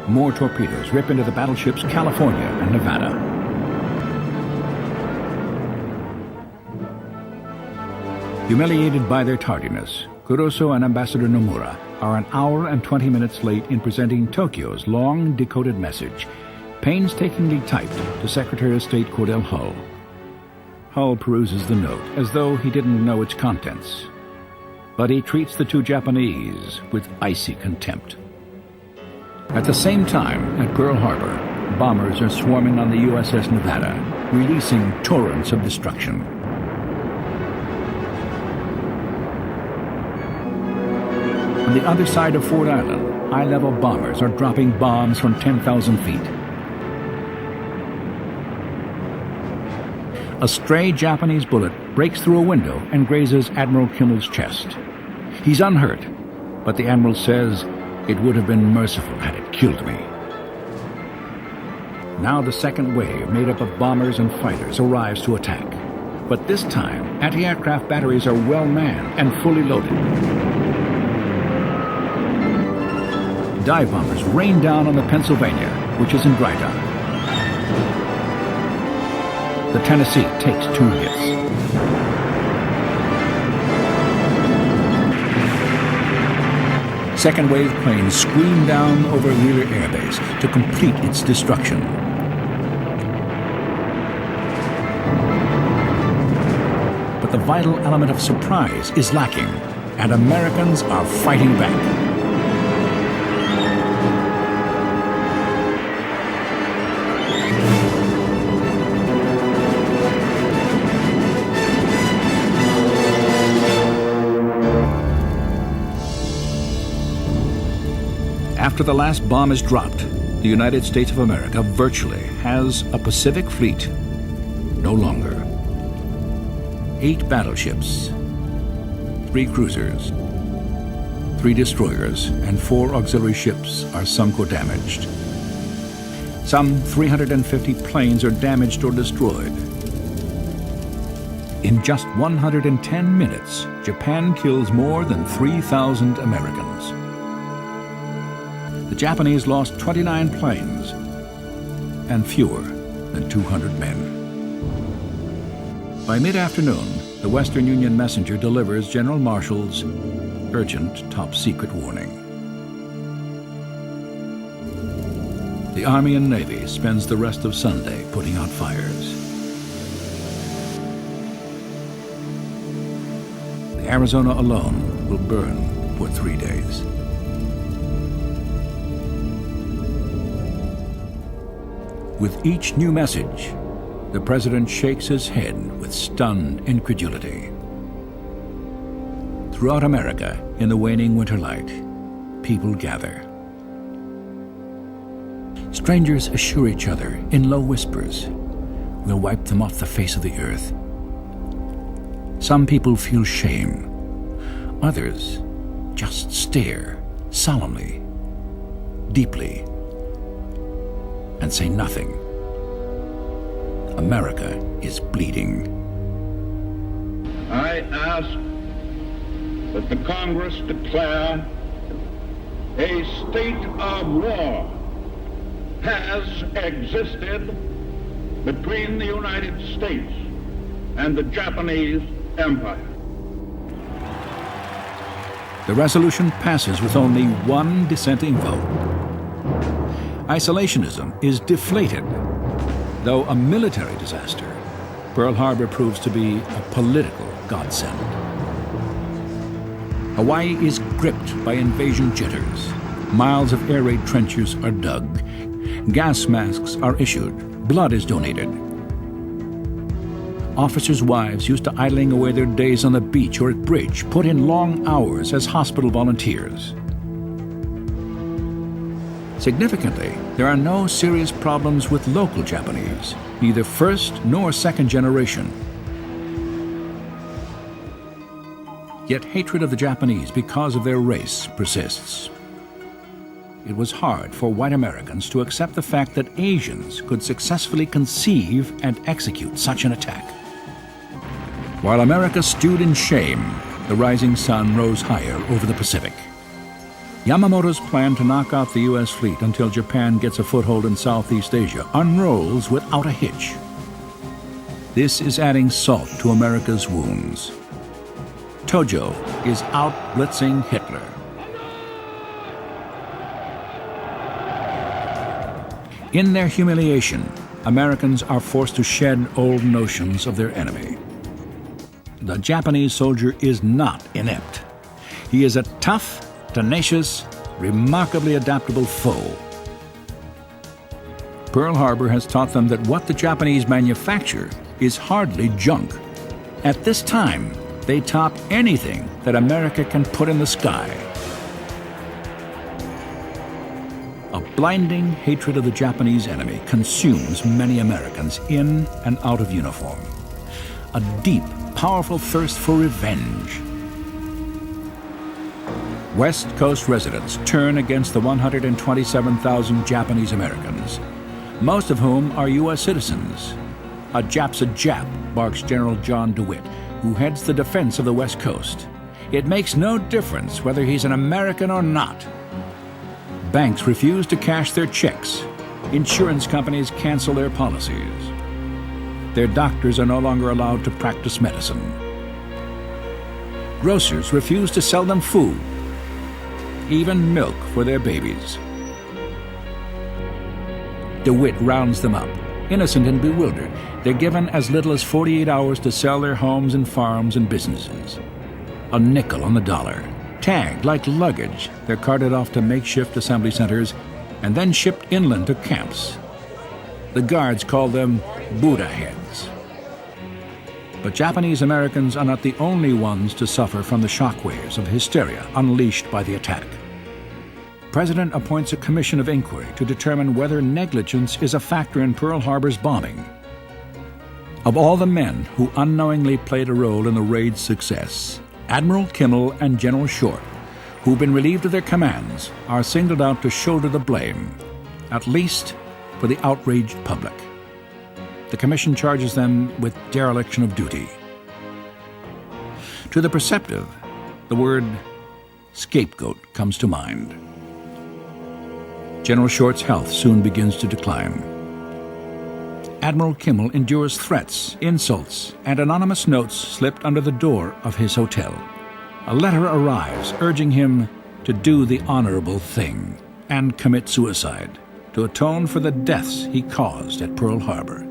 More torpedoes rip into the battleships California and Nevada. Humiliated by their tardiness, Kuroso and Ambassador Nomura are an hour and 20 minutes late in presenting Tokyo's long decoded message, painstakingly typed to Secretary of State Cordell Hull. Hull peruses the note as though he didn't know its contents. But he treats the two Japanese with icy contempt. At the same time, at Pearl Harbor, bombers are swarming on the USS Nevada, releasing torrents of destruction. On the other side of Ford Island, high-level bombers are dropping bombs from 10,000 feet. A stray Japanese bullet breaks through a window and grazes Admiral Kimmel's chest. He's unhurt, but the Admiral says, "It would have been merciful had it killed me." Now the second wave, made up of bombers and fighters, arrives to attack. But this time, anti-aircraft batteries are well manned and fully loaded. Dive bombers rain down on the Pennsylvania, which is in dry dock. The Tennessee takes 2 hits. Second wave planes scream down over Wheeler Air Base to complete its destruction. But the vital element of surprise is lacking, and Americans are fighting back. After the last bomb is dropped, the United States of America virtually has a Pacific fleet no longer. 8 battleships, 3 cruisers, 3 destroyers, and 4 auxiliary ships are sunk or damaged. Some 350 planes are damaged or destroyed. In just 110 minutes, Japan kills more than 3,000 Americans. The Japanese lost 29 planes and fewer than 200 men. By mid-afternoon, the Western Union messenger delivers General Marshall's urgent top-secret warning. The Army and Navy spends the rest of Sunday putting out fires. The Arizona alone will burn for 3 days. With each new message, The president shakes his head with stunned incredulity. Throughout America, in the waning winter light, people gather. Strangers assure each other in low whispers, "We'll wipe them off the face of the earth." Some people feel shame. Others just stare solemnly, deeply, and say nothing. America is bleeding. I ask that the Congress declare a state of war has existed between the United States and the Japanese Empire. The resolution passes with only one dissenting vote. Isolationism is deflated. Though a military disaster, Pearl Harbor proves to be a political godsend. Hawaii is gripped by invasion jitters. Miles of air raid trenches are dug. Gas masks are issued. Blood is donated. Officers' wives, used to idling away their days on the beach or at bridge, put in long hours as hospital volunteers. Significantly, there are no serious problems with local Japanese, neither first nor second generation. Yet hatred of the Japanese because of their race persists. It was hard for white Americans to accept the fact that Asians could successfully conceive and execute such an attack. While America stewed in shame, the rising sun rose higher over the Pacific. Yamamoto's plan to knock out the U.S. fleet until Japan gets a foothold in Southeast Asia unrolls without a hitch. This is adding salt to America's wounds. Tojo is out-blitzing Hitler. In their humiliation, Americans are forced to shed old notions of their enemy. The Japanese soldier is not inept. He is a tough, tenacious, remarkably adaptable foe. Pearl Harbor has taught them that what the Japanese manufacture is hardly junk. At this time, they top anything that America can put in the sky. A blinding hatred of the Japanese enemy consumes many Americans in and out of uniform. A deep, powerful thirst for revenge. West Coast residents turn against the 127,000 Japanese Americans, most of whom are U.S. citizens. A Jap's a Jap, barks General John DeWitt, who heads the defense of the West Coast. It makes no difference whether he's an American or not. Banks refuse to cash their checks. Insurance companies cancel their policies. Their doctors are no longer allowed to practice medicine. Grocers refuse to sell them food, even milk for their babies. DeWitt rounds them up. Innocent and bewildered, they're given as little as 48 hours to sell their homes and farms and businesses. A nickel on the dollar. Tagged like luggage, they're carted off to makeshift assembly centers and then shipped inland to camps. The guards call them Buddha heads. But Japanese Americans are not the only ones to suffer from the shockwaves of hysteria unleashed by the attack. President appoints a commission of inquiry to determine whether negligence is a factor in Pearl Harbor's bombing. Of all the men who unknowingly played a role in the raid's success, Admiral Kimmel and General Short, who've been relieved of their commands, are singled out to shoulder the blame, at least for the outraged public. The commission charges them with dereliction of duty. To the perceptive, the word scapegoat comes to mind. General Short's health soon begins to decline. Admiral Kimmel endures threats, insults, and anonymous notes slipped under the door of his hotel. A letter arrives urging him to do the honorable thing and commit suicide to atone for the deaths he caused at Pearl Harbor.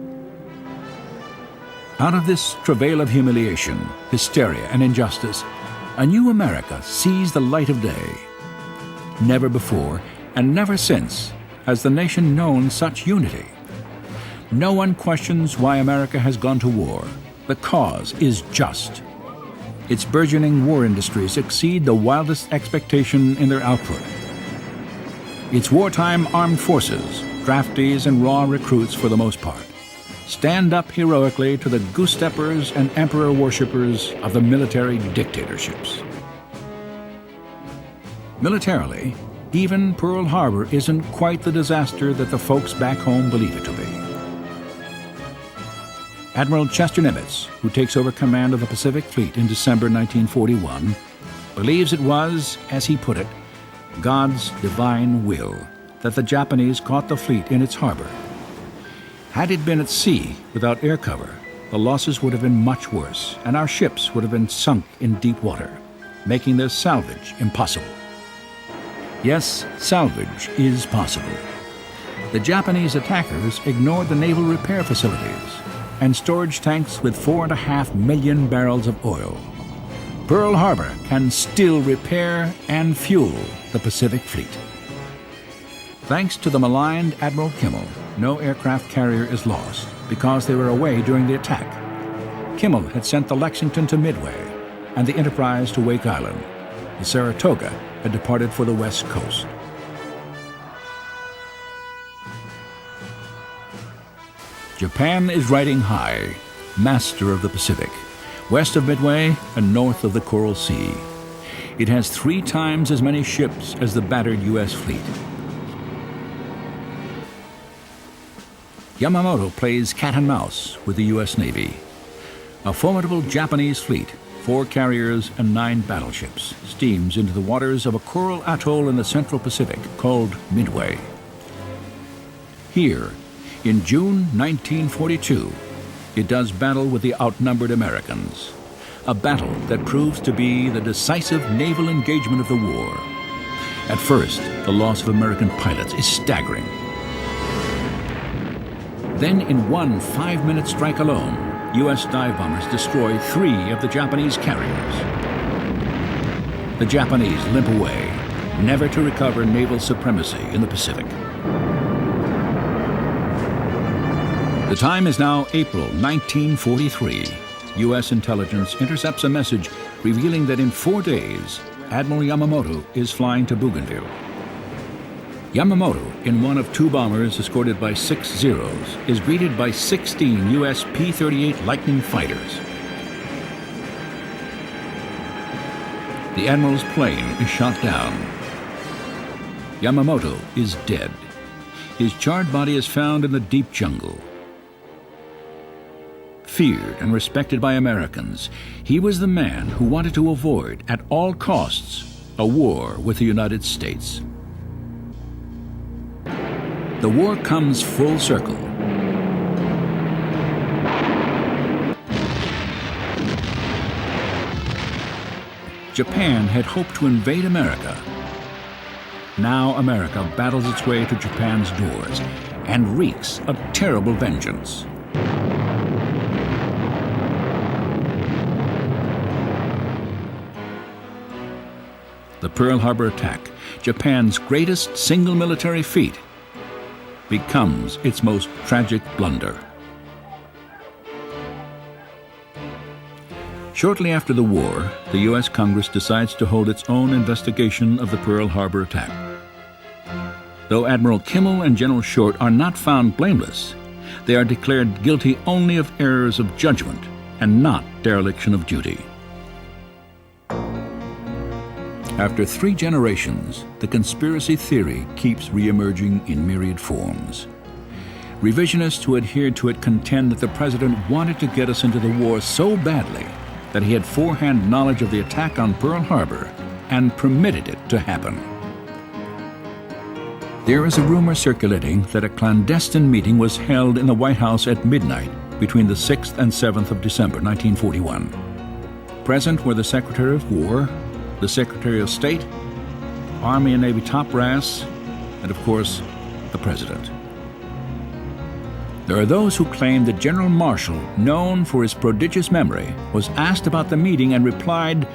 Out of this travail of humiliation, hysteria, and injustice, a new America sees the light of day. Never before and never since has the nation known such unity. No one questions why America has gone to war. The cause is just. Its burgeoning war industries exceed the wildest expectation in their output. Its wartime armed forces, draftees and raw recruits for the most part, stand up heroically to the goose-steppers and emperor worshippers of the military dictatorships. Militarily, even Pearl Harbor isn't quite the disaster that the folks back home believe it to be. Admiral Chester Nimitz, who takes over command of the Pacific Fleet in December 1941, believes it was, as he put it, God's divine will that the Japanese caught the fleet in its harbor. Had it been at sea without air cover, the losses would have been much worse, and our ships would have been sunk in deep water, making their salvage impossible. Yes, salvage is possible. The Japanese attackers ignored the naval repair facilities and storage tanks with 4.5 million barrels of oil. Pearl Harbor can still repair and fuel the Pacific Fleet. Thanks to the maligned Admiral Kimmel, no aircraft carrier is lost because they were away during the attack. Kimmel had sent the Lexington to Midway and the Enterprise to Wake Island. The Saratoga had departed for the West Coast. Japan is riding high, master of the Pacific, west of Midway and north of the Coral Sea. It has 3 times as many ships as the battered U.S. fleet. Yamamoto plays cat and mouse with the U.S. Navy. A formidable Japanese fleet, 4 carriers and 9 battleships, steams into the waters of a coral atoll in the Central Pacific called Midway. Here, in June 1942, it does battle with the outnumbered Americans, a battle that proves to be the decisive naval engagement of the war. At first, the loss of American pilots is staggering. Then, in one 5-minute strike alone, U.S. dive bombers destroy 3 of the Japanese carriers. The Japanese limp away, never to recover naval supremacy in the Pacific. The time is now April 1943. U.S. intelligence intercepts a message revealing that in 4 days, Admiral Yamamoto is flying to Bougainville. Yamamoto, in one of 2 bombers escorted by 6 Zeros, is greeted by 16 U.S. P-38 Lightning fighters. The Admiral's plane is shot down. Yamamoto is dead. His charred body is found in the deep jungle. Feared and respected by Americans, he was the man who wanted to avoid, at all costs, a war with the United States. The war comes full circle. Japan had hoped to invade America. Now America battles its way to Japan's doors and wreaks a terrible vengeance. The Pearl Harbor attack, Japan's greatest single military feat, becomes its most tragic blunder. Shortly after the war, the U.S. Congress decides to hold its own investigation of the Pearl Harbor attack. Though Admiral Kimmel and General Short are not found blameless, they are declared guilty only of errors of judgment and not dereliction of duty. After 3 generations, the conspiracy theory keeps re-emerging in myriad forms. Revisionists who adhered to it contend that the president wanted to get us into the war so badly that he had forehand knowledge of the attack on Pearl Harbor and permitted it to happen. There is a rumor circulating that a clandestine meeting was held in the White House at midnight between the 6th and 7th of December 1941. Present were the Secretary of War, the Secretary of State, Army and Navy top brass, and of course, the President. There are those who claim that General Marshall, known for his prodigious memory, was asked about the meeting and replied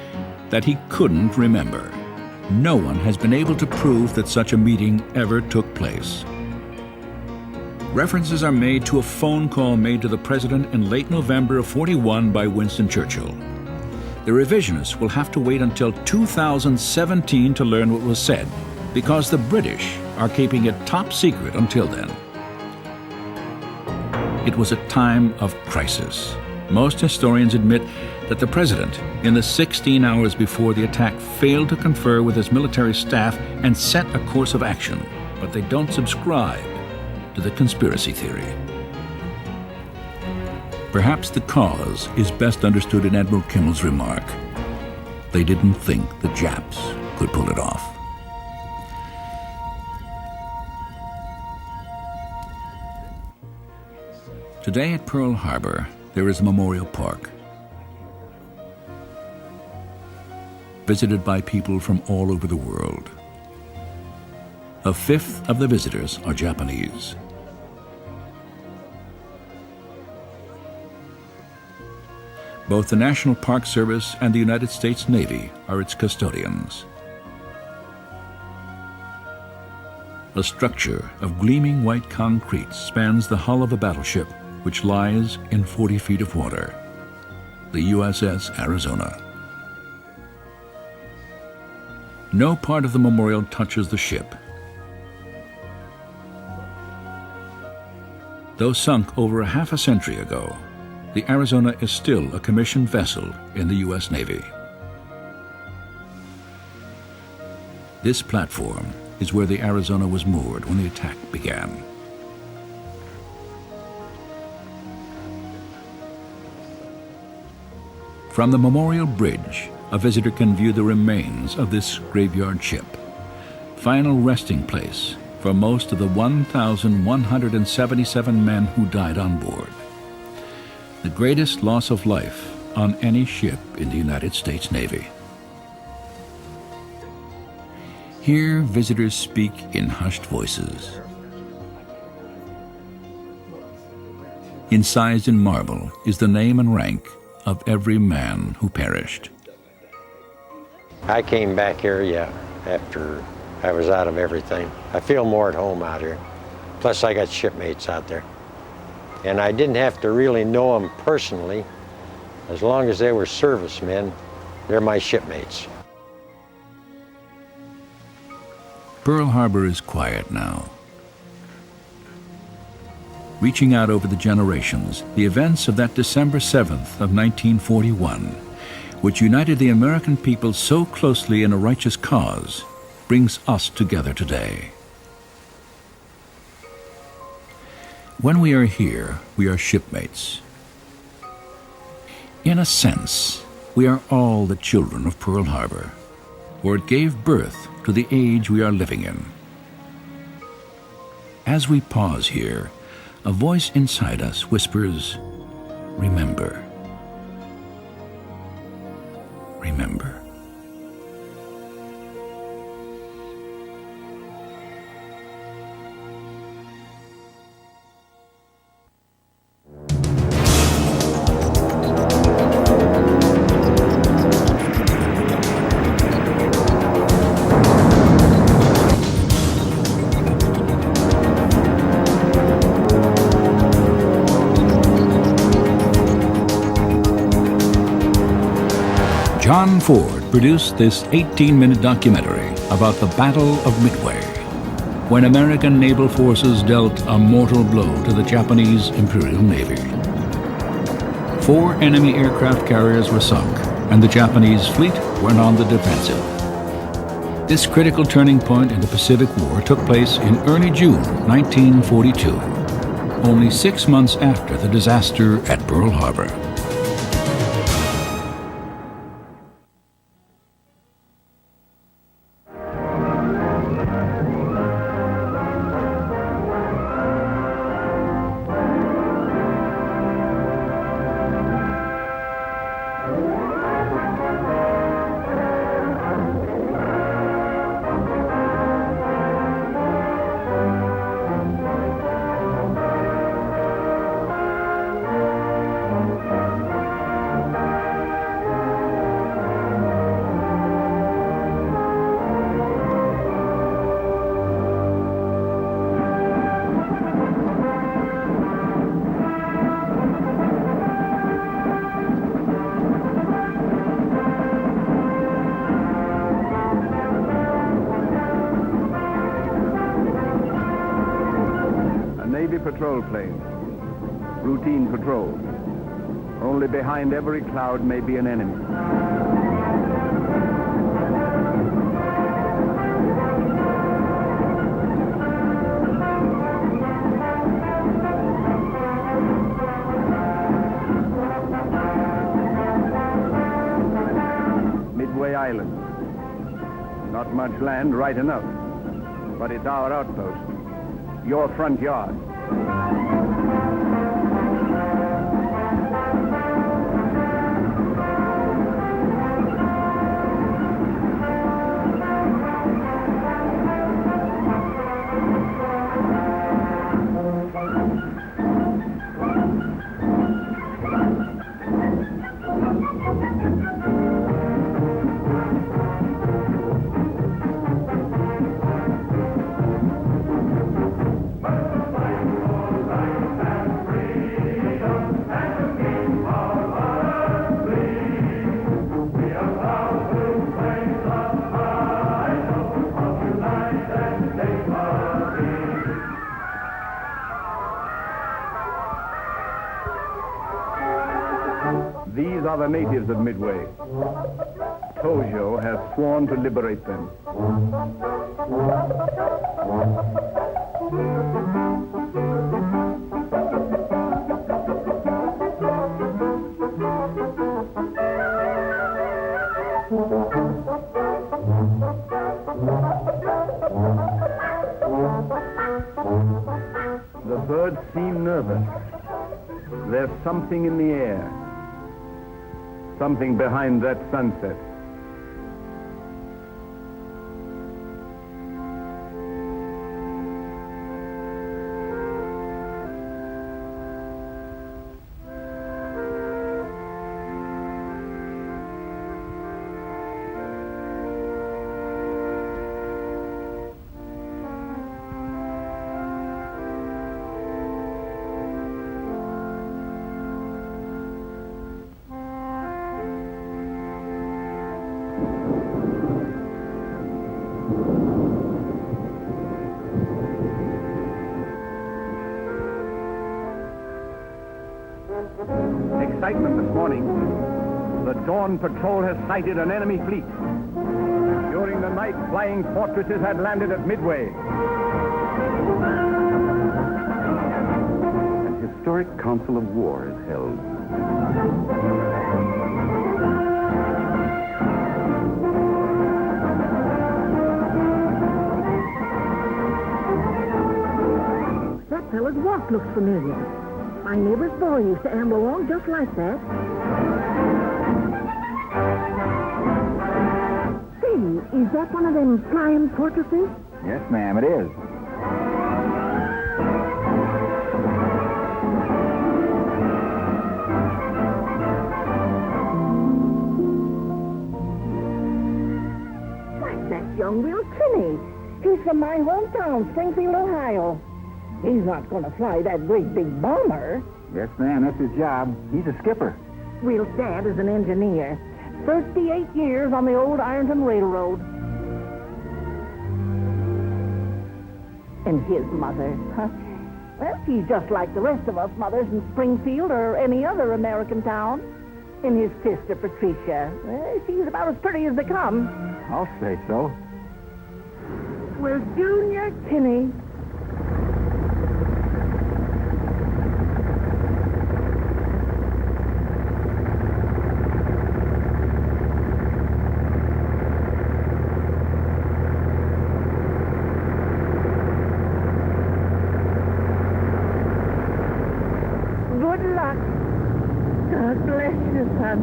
that he couldn't remember. No one has been able to prove that such a meeting ever took place. References are made to a phone call made to the president in late November of 41 by Winston Churchill. The revisionists will have to wait until 2017 to learn what was said, because the British are keeping it top secret until then. It was a time of crisis. Most historians admit that the president, in the 16 hours before the attack, failed to confer with his military staff and set a course of action, but they don't subscribe to the conspiracy theory. Perhaps the cause is best understood in Admiral Kimmel's remark: they didn't think the Japs could pull it off. Today at Pearl Harbor, there is a memorial park, visited by people from all over the world. A fifth of the visitors are Japanese. Both the National Park Service and the United States Navy are its custodians. A structure of gleaming white concrete spans the hull of a battleship which lies in 40 feet of water, the USS Arizona. No part of the memorial touches the ship. Though sunk over a half a century ago, the Arizona is still a commissioned vessel in the U.S. Navy. This platform is where the Arizona was moored when the attack began. From the Memorial Bridge, a visitor can view the remains of this graveyard ship, final resting place for most of the 1,177 men who died on board. The greatest loss of life on any ship in the United States Navy. Here, visitors speak in hushed voices. Incised in marble is the name and rank of every man who perished. I came back here, after I was out of everything. I feel more at home out here. Plus, I got shipmates out there. And I didn't have to really know them personally. As long as they were servicemen, they're my shipmates. Pearl Harbor is quiet now. Reaching out over the generations, the events of that December 7th of 1941, which united the American people so closely in a righteous cause, brings us together today. When we are here, we are shipmates. In a sense, we are all the children of Pearl Harbor, for it gave birth to the age we are living in. As we pause here, a voice inside us whispers, "Remember. Remember." John Ford produced this 18-minute documentary about the Battle of Midway, when American naval forces dealt a mortal blow to the Japanese Imperial Navy. 4 enemy aircraft carriers were sunk, and the Japanese fleet went on the defensive. This critical turning point in the Pacific War took place in early June 1942, only 6 months after the disaster at Pearl Harbor. Navy patrol planes. Routine patrol. Only behind every cloud may be an enemy. Midway Island. Not much land, right enough. But it's our outpost. Your front yard. These are the natives of Midway. Tojo has sworn to liberate them. The birds seem nervous. There's something in the air. Something behind that sunset. Excitement this morning. The dawn patrol has sighted an enemy fleet. During the night, flying fortresses had landed at Midway. An historic council of war is held. That fellow's walk looks familiar. My neighbor's boy used to amble along just like that. Say, is that one of them flying fortresses? Yes, ma'am, it is. Why, that's young Will Kinney. He's from my hometown, Springfield, Ohio. He's not going to fly that great big bomber. Yes, ma'am, that's his job. He's a skipper. Will's dad is an engineer. 38 years on the old Ironton Railroad. And his mother, well, she's just like the rest of us mothers in Springfield or any other American town. And his sister, Patricia, she's about as pretty as they come. I'll say so. Will Junior Kinney. Good luck. God bless you, son.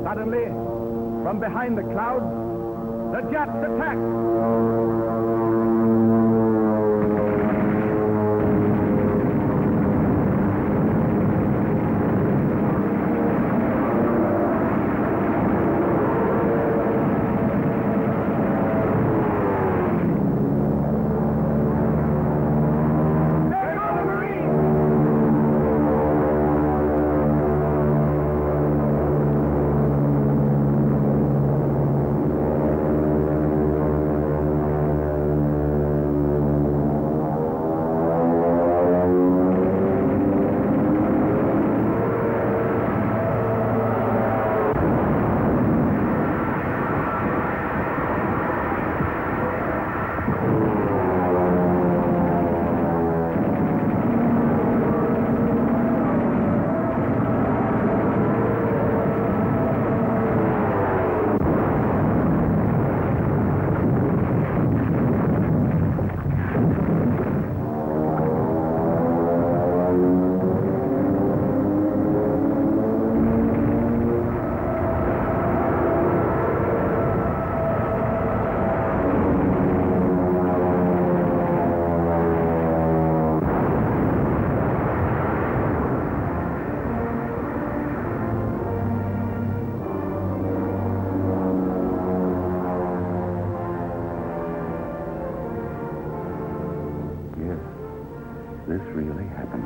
Suddenly, from behind the clouds, The Japs attack! This really happened.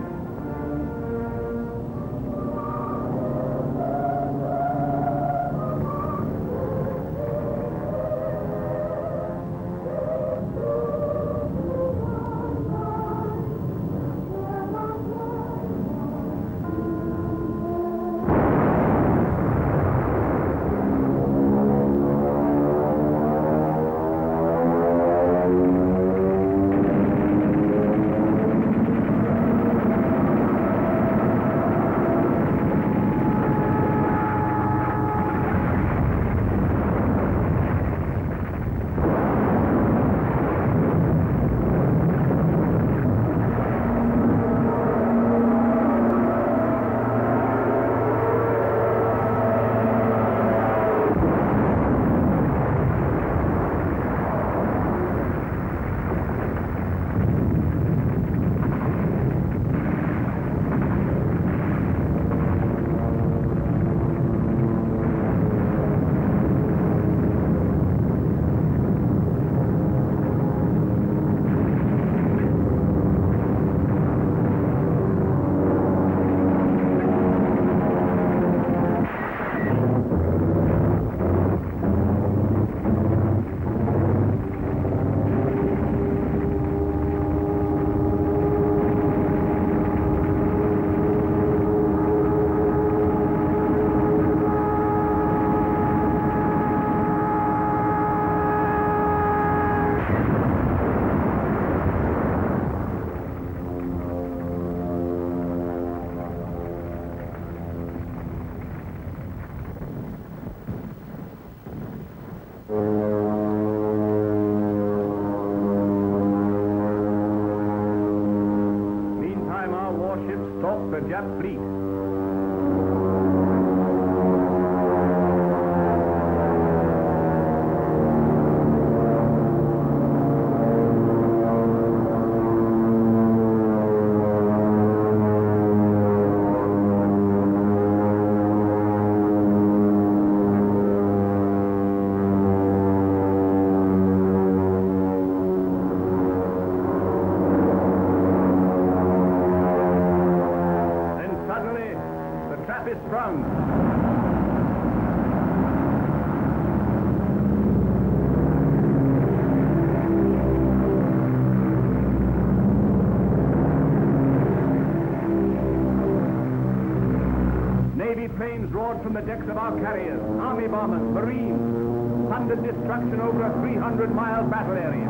The Jap fleet. Planes roared from the decks of our carriers, army bombers, marines, thundered destruction over a 300-mile battle area.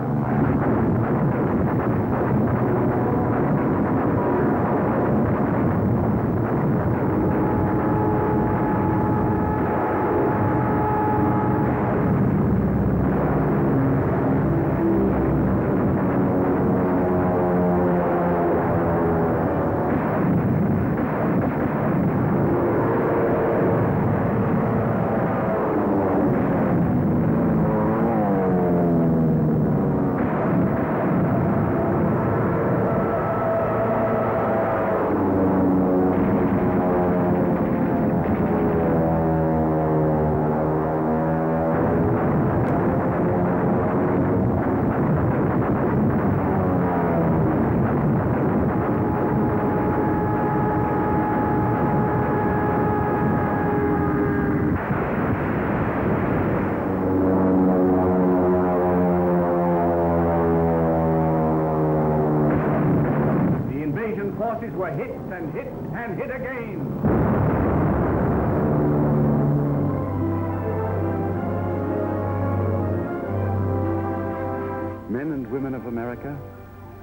Men and women of America,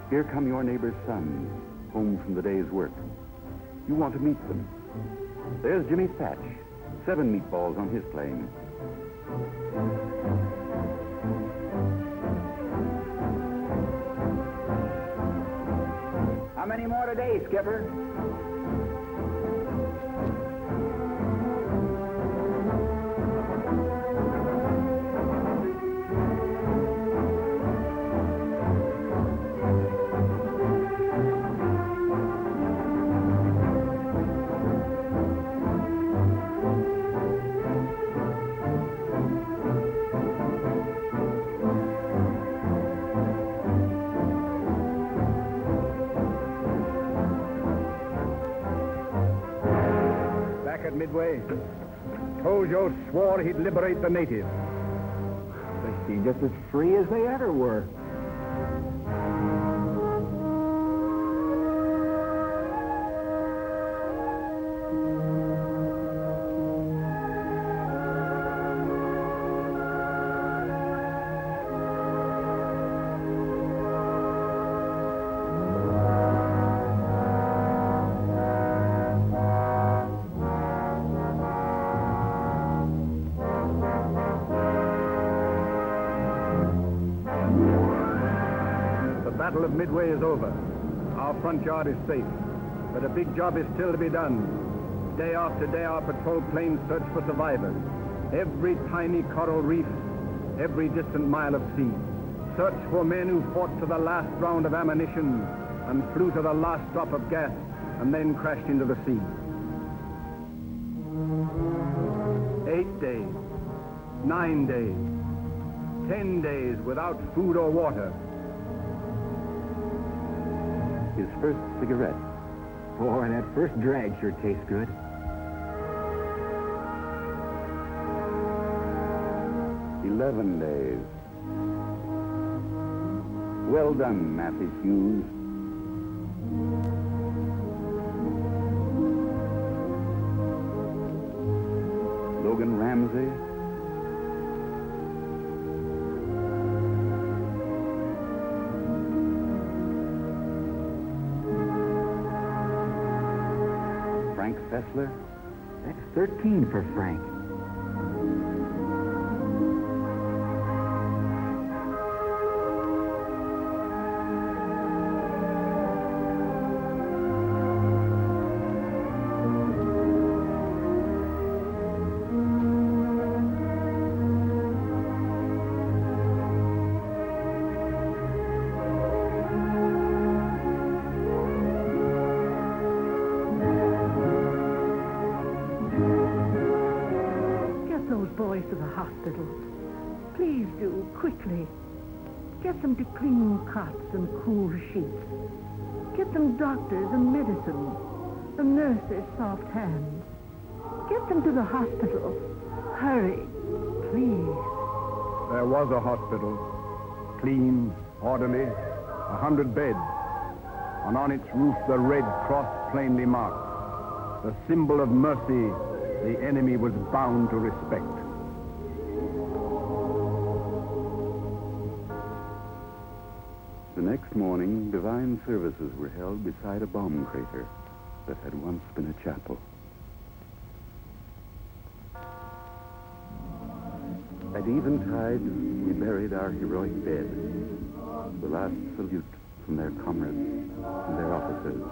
here come your neighbor's sons, home from the day's work. You want to meet them. There's Jimmy Thatch, 7 meatballs on his plane. How many more today, Skipper? At Midway, Tojo swore he'd liberate the natives. They seem just as free as they ever were. The Battle of Midway is over. Our front yard is safe. But a big job is still to be done. Day after day, our patrol planes search for survivors. Every tiny coral reef, every distant mile of sea. Search for men who fought to the last round of ammunition and flew to the last drop of gas and then crashed into the sea. 8 days, 9 days, 10 days without food or water. His first cigarette. Boy, that first drag sure tastes good. $11 days. Well done, Matthew Hughes. Logan Ramsey. Frank Fessler. That's 13 for Frank. To the hospital. Please do, quickly. Get them to clean cots and cool sheets. Get them doctors and medicine, a nurse's soft hands. Get them to the hospital. Hurry, please. There was a hospital. Clean, orderly, 100 beds. And on its roof the Red Cross plainly marked. The symbol of mercy the enemy was bound to respect. The next morning, divine services were held beside a bomb crater that had once been a chapel. At eventide, we buried our heroic dead. The last salute from their comrades and their officers.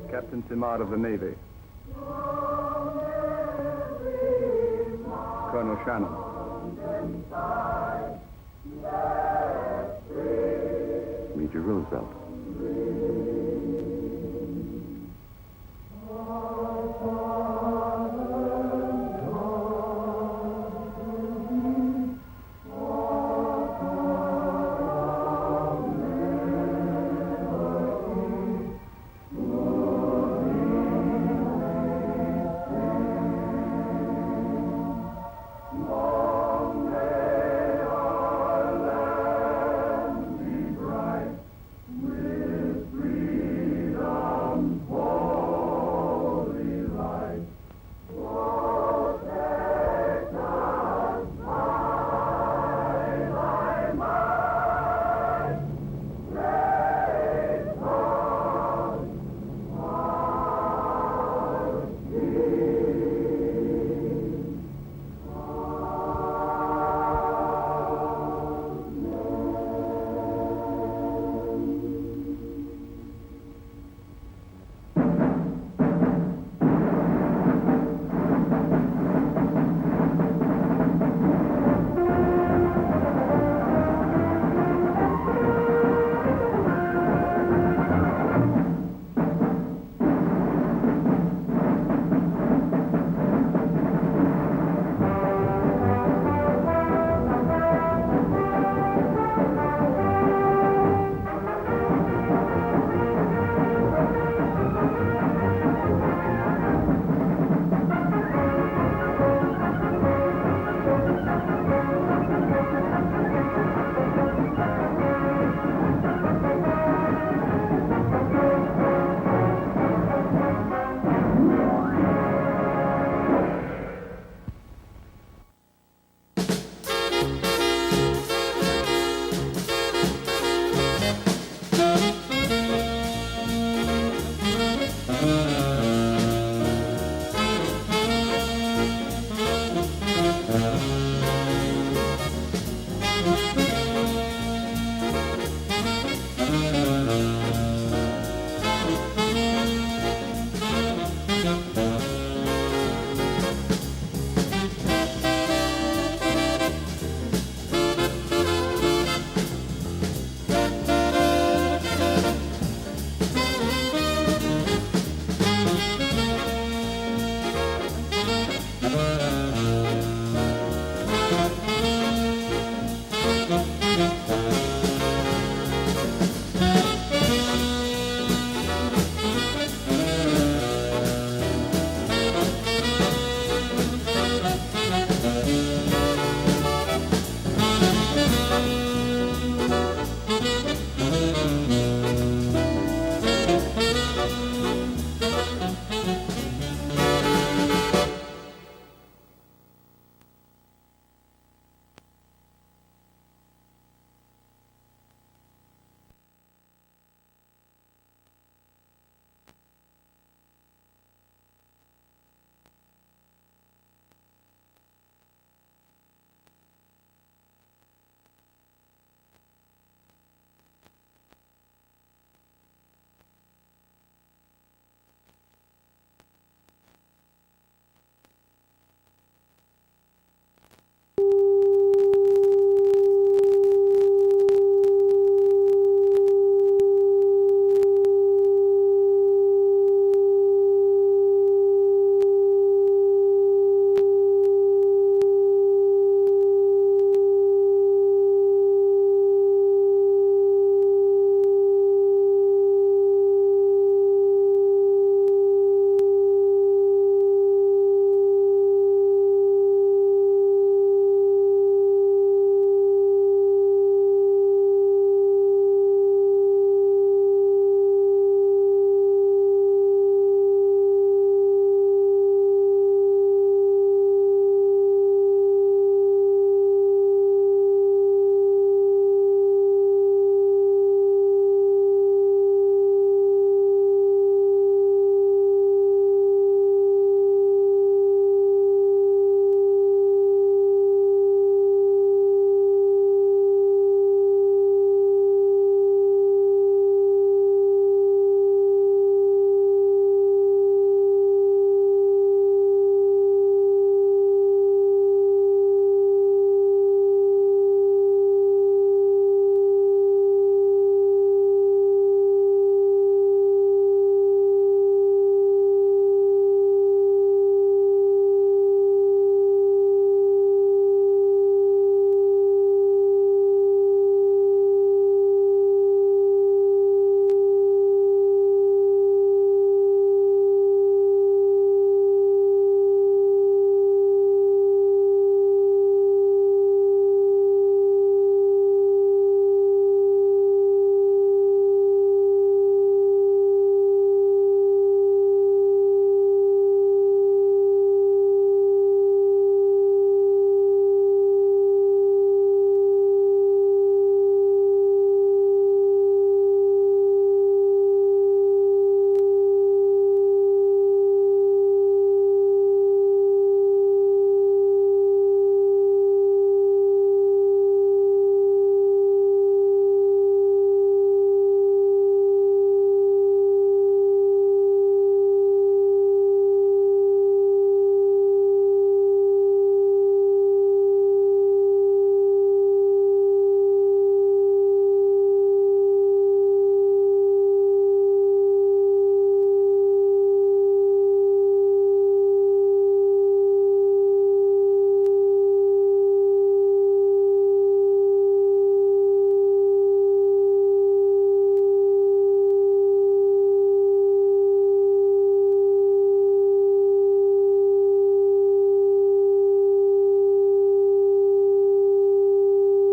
Captain Simard of the Navy. Colonel Shannon. Major Roosevelt.